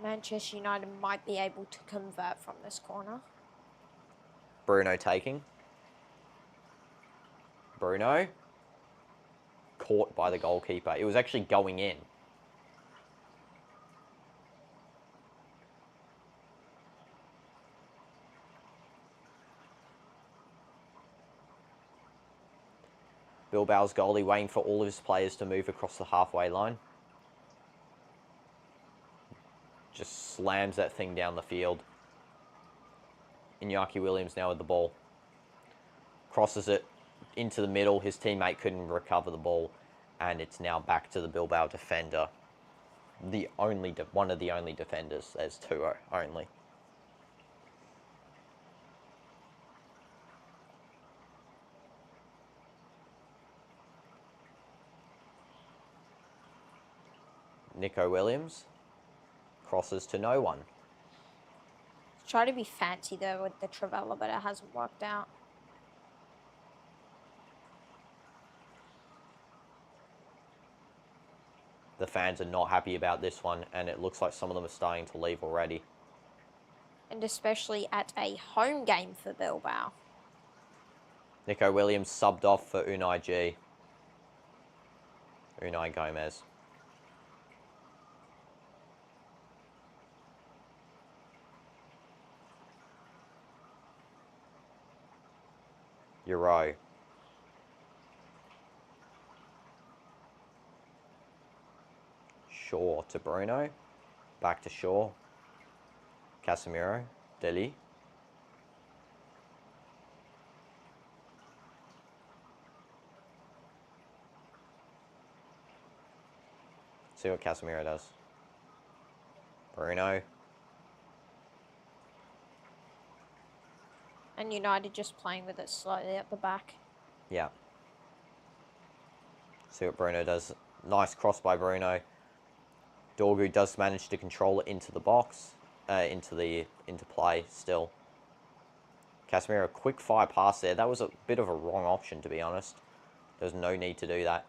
Manchester United might be able to convert from this corner. Bruno taking. Bruno. Caught by the goalkeeper. It was actually going in. Bilbao's goalie waiting for all of his players to move across the halfway line. Just slams that thing down the field. Iñaki Williams now with the ball. Crosses it into the middle. His teammate couldn't recover the ball. And it's now back to the Bilbao defender. One of the only defenders. There's two only. Nico Williams crosses to no one. Try to be fancy though with the Trivella, but it hasn't worked out. The fans are not happy about this one, and it looks like some of them are starting to leave already. And especially at a home game for Bilbao. Nico Williams subbed off for Unai Gomez. Euro. Shaw to Bruno. Back to Shaw. Casemiro. Deli. See what Casemiro does. Bruno. And United just playing with it slowly at the back. Yeah. See what Bruno does. Nice cross by Bruno. Dorgu does manage to control it into the box. Into play still. Casemiro, quick fire pass there. That was a bit of a wrong option, to be honest. There's no need to do that.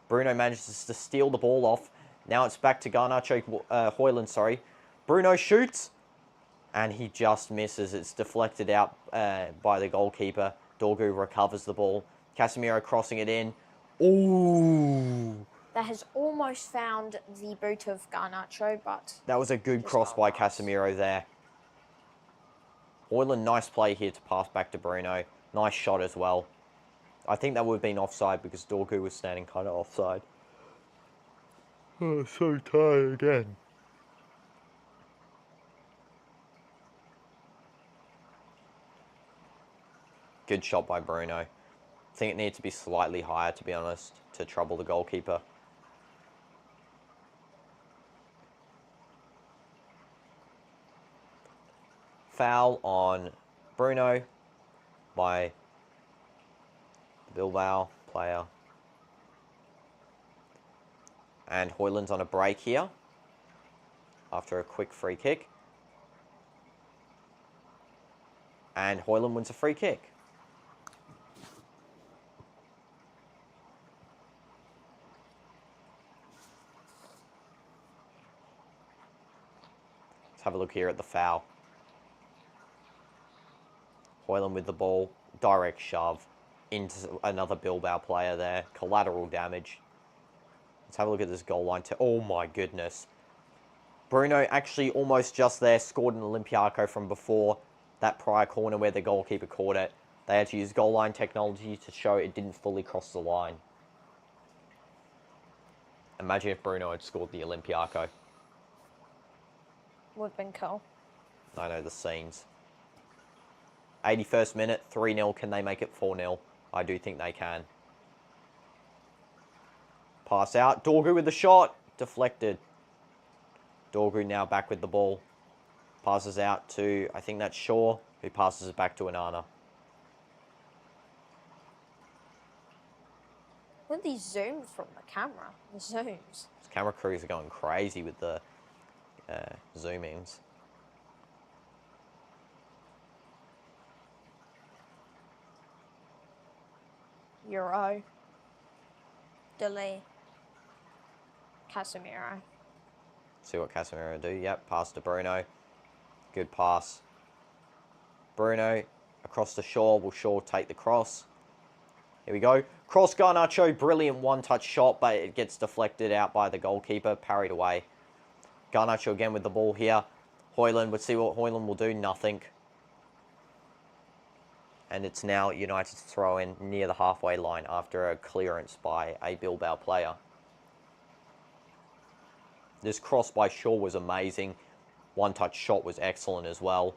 Bruno manages to steal the ball off. Now it's back to Garnacho, Højlund, sorry. Bruno shoots, and he just misses. It's deflected out by the goalkeeper. Dorgu recovers the ball. Casemiro crossing it in. Ooh! That has almost found the boot of Garnacho, but... That was a good just cross not by nice. Casemiro there. Højlund, nice play here to pass back to Bruno. Nice shot as well. I think that would have been offside because Dorgu was standing kind of offside. Oh, so tired again. Good shot by Bruno. I think it needs to be slightly higher, to be honest, to trouble the goalkeeper. Foul on Bruno by the Bilbao player. And Højlund's on a break here after a quick free kick. And Højlund wins a free kick. Let's have a look here at the foul. Højlund with the ball, direct shove into another Bilbao player there. Collateral damage. Let's have a look at this goal line. Oh my goodness. Bruno actually almost just there scored an Olympiaco from before that prior corner where the goalkeeper caught it. They had to use goal line technology to show it didn't fully cross the line. Imagine if Bruno had scored the Olympiaco. Would have been cool. I know the scenes. 81st minute, 3-0. Can they make it 4-0? I do think they can. Pass out. Dorgu with the shot. Deflected. Dorgu now back with the ball. Passes out to, I think that's Shaw, who passes it back to Anana. Look at these zooms from the camera. The zooms. These camera crews are going crazy with the zoom-ins. Euro. Delay. Casemiro. See what Casemiro do. Yep, pass to Bruno. Good pass. Bruno across to Shaw. Will Shaw take the cross? Here we go. Cross Garnacho. Brilliant one-touch shot, but it gets deflected out by the goalkeeper. Parried away. Garnacho again with the ball here. Højlund, let's see what Højlund will do. Nothing. And it's now United's throw in near the halfway line after a clearance by a Bilbao player. This cross by Shaw was amazing. One-touch shot was excellent as well.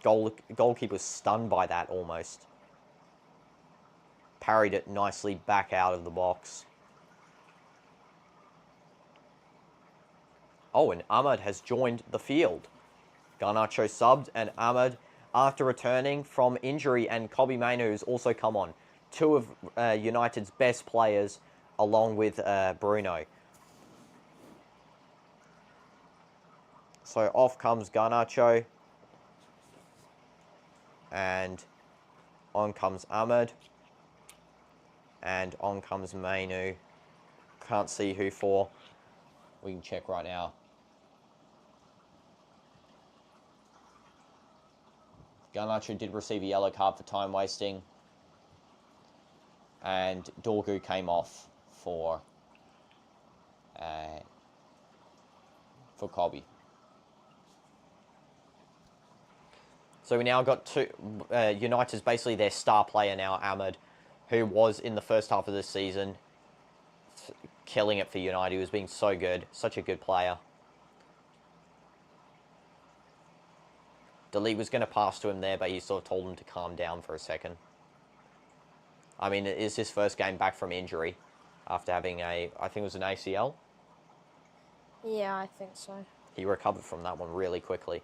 Goalkeeper was stunned by that almost. Parried it nicely back out of the box. Oh, and Ahmed has joined the field. Garnacho subbed, and Ahmed, after returning from injury, and Kobbie Mainoo has also come on. Two of United's best players, along with Bruno. So off comes Garnacho. And on comes Ahmed. And on comes Mainoo. Can't see who for. We can check right now. Garnacho did receive a yellow card for time wasting. And Dorgu came off for Kobbie. So we now got two, United's basically their star player now, Ahmed, who was in the first half of the season killing it for United. He was being so good, such a good player. Delete was going to pass to him there, but he sort of told him to calm down for a second. I mean, it is his first game back from injury after having I think it was an ACL. Yeah, I think so. He recovered from that one really quickly.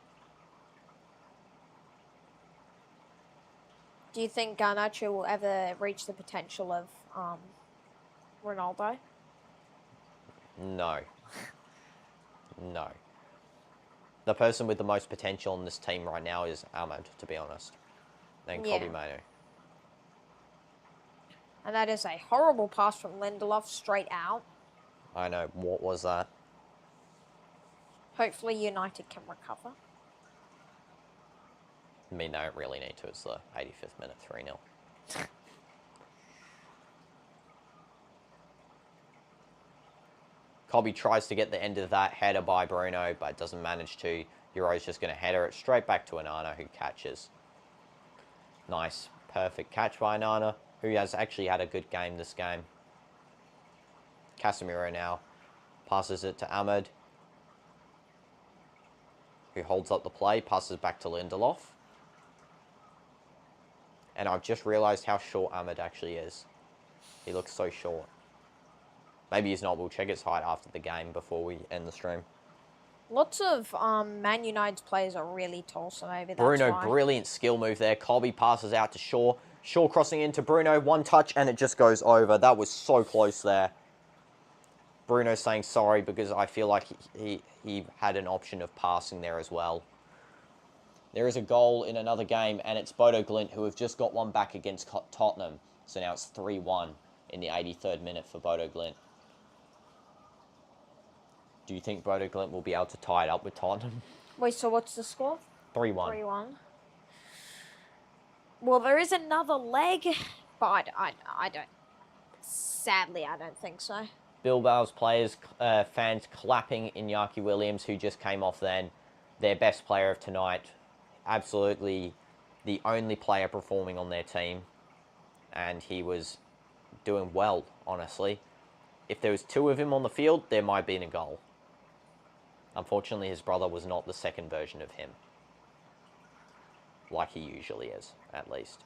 Do you think Garnacho will ever reach the potential of Ronaldo? No. No. The person with the most potential in this team right now is Ahmed, to be honest. Then Kobbie Mainoo. And that is a horrible pass from Lindelof straight out. I know. What was that? Hopefully United can recover. I mean, they don't really need to. It's the 85th minute, 3-0. Colby tries to get the end of that header by Bruno, but doesn't manage to. Euro's just going to header it straight back to Onana, who catches. Nice, perfect catch by Onana, who has actually had a good game this game. Casemiro now passes it to Ahmed, who holds up the play, passes back to Lindelof. And I've just realised how short Ahmed actually is. He looks so short. Maybe he's not. We'll check his height after the game before we end the stream. Lots of Man United's players are really tall, so maybe that's Bruno, why. brilliant skill move there. Colby passes out to Shaw. Shaw crossing into Bruno. One touch and it just goes over. That was so close there. Bruno saying sorry because I feel like he had an option of passing there as well. There is a goal in another game, and it's Bodo Glimt who have just got one back against Tottenham. So now it's 3-1 in the 83rd minute for Bodo Glimt. Do you think Bodo Glimt will be able to tie it up with Tottenham? Wait, so what's the score? 3-1. 3-1. Well, there is another leg, but I don't. Sadly, I don't think so. Bilbao's players, fans clapping Iñaki Williams, who just came off then. Their best player of tonight. Absolutely the only player performing on their team. And he was doing well, honestly. If there was two of him on the field, there might have been a goal. Unfortunately, his brother was not the second version of him. Like he usually is, at least.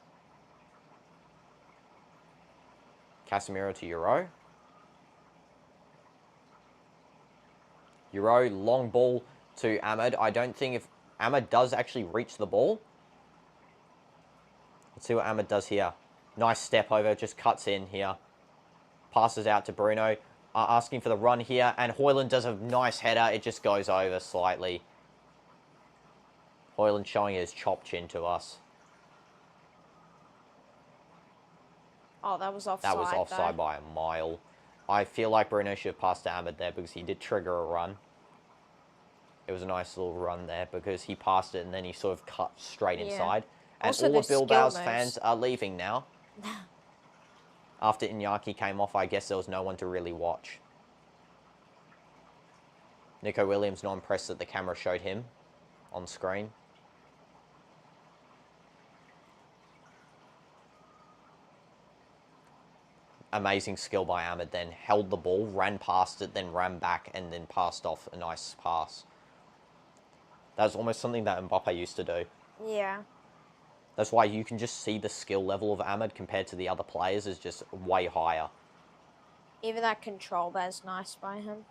Casemiro to Euro. Euro, long ball to Ahmed. I don't think if Ahmed does actually reach the ball. Let's see what Ahmed does here. Nice step over, just cuts in here. Passes out to Bruno. Asking for the run here. And Højlund does a nice header. It just goes over slightly. Højlund showing his chop chin to us. Oh, that was offside. That was offside though. by a mile. I feel like Bruno should have passed to Ahmed there because he did trigger a run. It was a nice little run there because he passed it and then he sort of cut straight inside. And Also, all of the skill Bilbao's moves. fans are leaving now. After Iñaki came off, I guess there was no one to really watch. Nico Williams not impressed that the camera showed him on screen. Amazing skill by Ahmed then. Held the ball, ran past it, then ran back and then passed off a nice pass. That was almost something that Mbappe used to do. Yeah. That's why you can just see the skill level of Ahmed compared to the other players is just way higher. Even that control there's nice by him.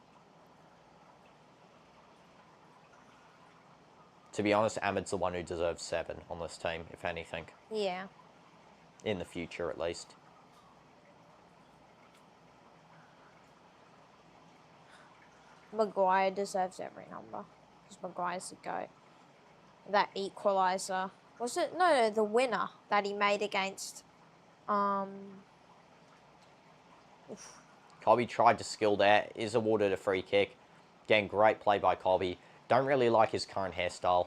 To be honest, Ahmed's the one who deserves 7 on this team, if anything. Yeah. In the future, at least. Maguire deserves every number. Because Maguire's the GOAT. That equaliser. Was it? No, the winner that he made against... Colby tried to skill there. Is awarded a free kick. Again, great play by Colby. Don't really like his current hairstyle.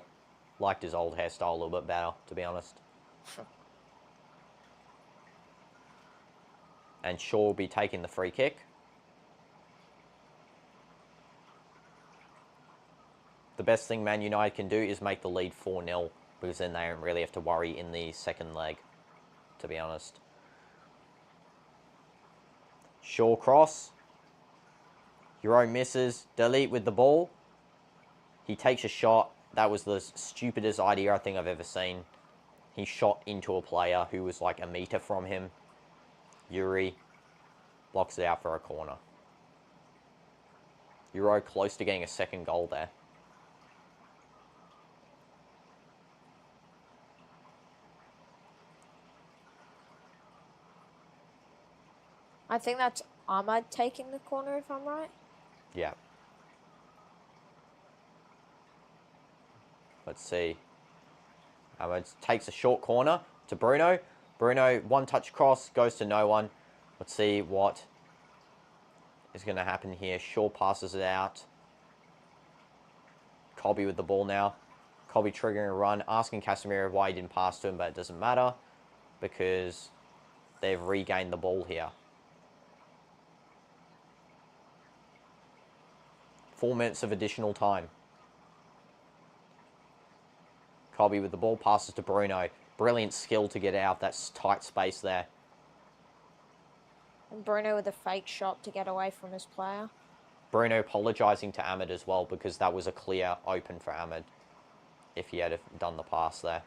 Liked his old hairstyle a little bit better, to be honest. And Shaw will be taking the free kick. The best thing Man United can do is make the lead 4-0. Because then they don't really have to worry in the second leg, to be honest. Shaw cross. Euro misses. Delete with the ball. He takes a shot. That was the stupidest idea I think I've ever seen. He shot into a player who was like a meter from him. Yuri blocks it out for a corner. Euro close to getting a second goal there. I think that's Ahmad taking the corner, if I'm right. Yeah. Let's see. Ahmed takes a short corner to Bruno. Bruno, one touch cross, goes to no one. Let's see what is going to happen here? Shaw passes it out. Colby with the ball now. Colby triggering a run, asking Casemiro why he didn't pass to him, but it doesn't matter because they've regained the ball here. 4 minutes of additional time. Colby with the ball, passes to Bruno. Brilliant skill to get out that tight space there. And Bruno with a fake shot to get away from his player. Bruno apologising to Ahmed as well because that was a clear open for Ahmed if he had done the pass there.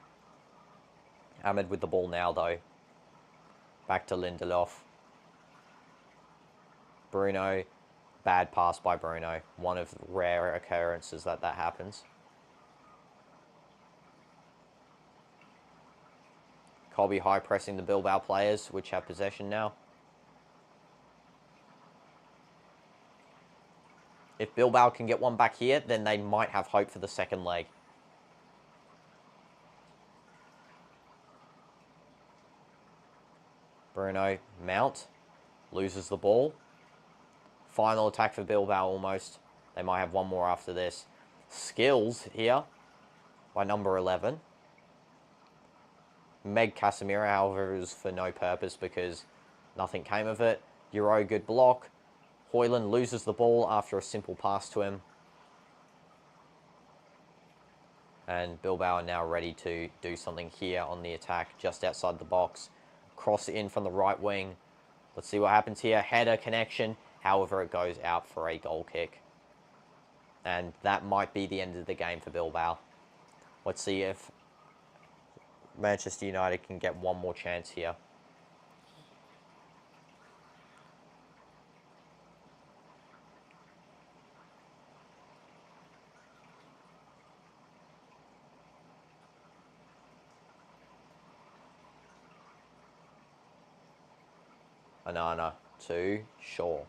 Ahmed with the ball now though. Back to Lindelof. Bruno. Bad pass by Bruno. One of the rare occurrences that happens. Colby high pressing the Bilbao players, which have possession now. If Bilbao can get one back here, then they might have hope for the second leg. Bruno, Mount, loses the ball. Final attack for Bilbao almost. They might have one more after this. Skills here by number 11. Meg Casemiro, however, is for no purpose because nothing came of it. Euro, good block. Hoyland loses the ball after a simple pass to him. And Bilbao are now ready to do something here on the attack, just outside the box. Cross in from the right wing. Let's see what happens here. Header connection. However, it goes out for a goal kick. And that might be the end of the game for Bilbao. Let's see if Manchester United can get one more chance here. Onana to Shaw.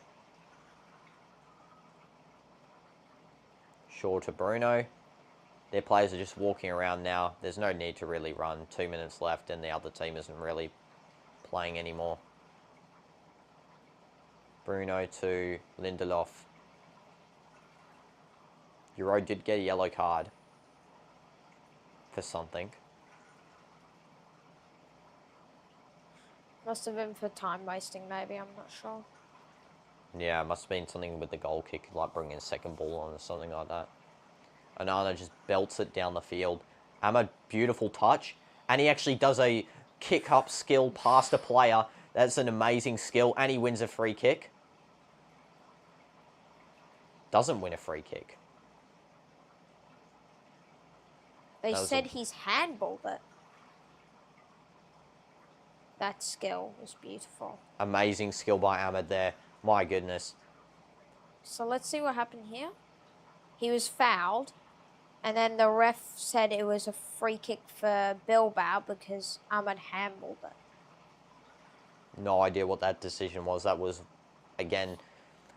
Shaw to Bruno. Their players are just walking around now. There's no need to really run. 2 minutes left and the other team isn't really playing anymore. Bruno to Lindelof. Euro did get a yellow card for something. Must have been for time wasting, maybe. I'm not sure. Yeah, it must have been something with the goal kick, like bringing a second ball on or something like that. Onana just belts it down the field. Ahmed, beautiful touch. And he actually does a kick-up skill past a player. That's an amazing skill. And he wins a free kick. Doesn't win a free kick. They said he's handballed it. That skill was beautiful. Amazing skill by Ahmed there. My goodness. So let's see what happened here. He was fouled. And then the ref said it was a free kick for Bilbao because Ahmed handballed it. No idea what that decision was. That was, again,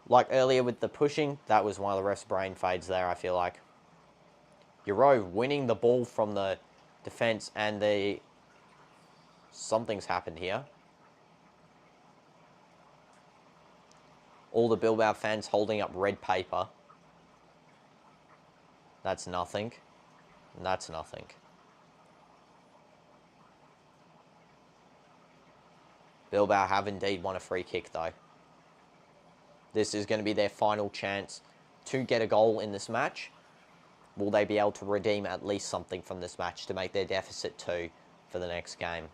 like earlier with the pushing, that was one of the ref's brain fades there, I feel like. Euro winning the ball from the defence and the... Something's happened here. All the Bilbao fans holding up red paper. That's nothing. And that's nothing. Bilbao have indeed won a free kick though. This is going to be their final chance to get a goal in this match. Will they be able to redeem at least something from this match to make their deficit 2 for the next game?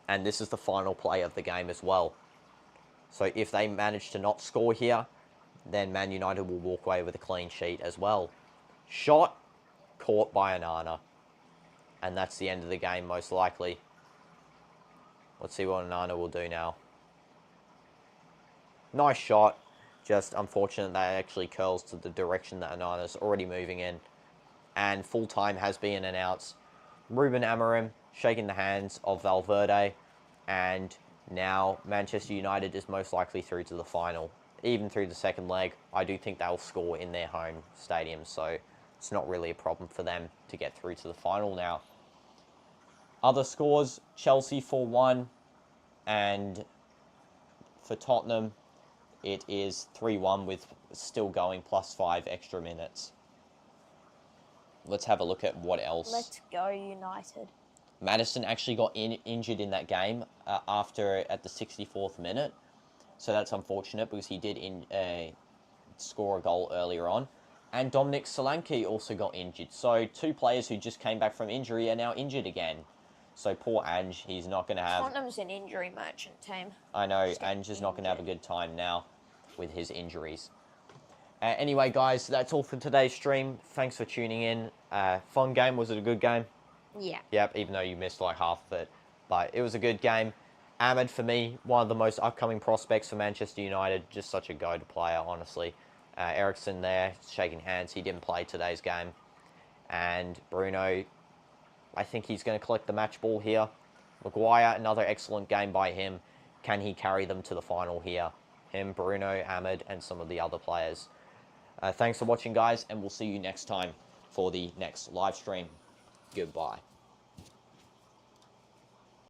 And this is the final play of the game as well. So if they manage to not score here, then Man United will walk away with a clean sheet as well. Shot, caught by Onana. And that's the end of the game, most likely. Let's see what Onana will do now. Nice shot. Just unfortunate that it actually curls to the direction that Onana's already moving in. And full time has been announced. Ruben Amorim shaking the hands of Valverde. And now Manchester United is most likely through to the final. Even through the second leg, I do think they'll score in their home stadium. So it's not really a problem for them to get through to the final now. Other scores, Chelsea 4-1. And for Tottenham, it is 3-1 with still going +5 extra minutes. Let's have a look at what else. Let's go, United. Maddison actually got injured in that game at the 64th minute. So that's unfortunate because he did score a goal earlier on. And Dominic Solanke also got injured. So 2 players who just came back from injury are now injured again. So poor Ange, he's not going to have... Tottenham's an injury merchant team. I know, Ange is not going to have a good time now with his injuries. Anyway, guys, that's all for today's stream. Thanks for tuning in. Fun game. Was it a good game? Yeah. Yep, even though you missed like half of it. But it was a good game. Ahmed, for me, one of the most upcoming prospects for Manchester United. Just such a go-to player, honestly. Ericsson there, shaking hands. He didn't play today's game. And Bruno, I think he's going to collect the match ball here. Maguire, another excellent game by him. Can he carry them to the final here? Him, Bruno, Ahmed, and some of the other players. Thanks for watching, guys, and we'll see you next time for the next live stream. Goodbye.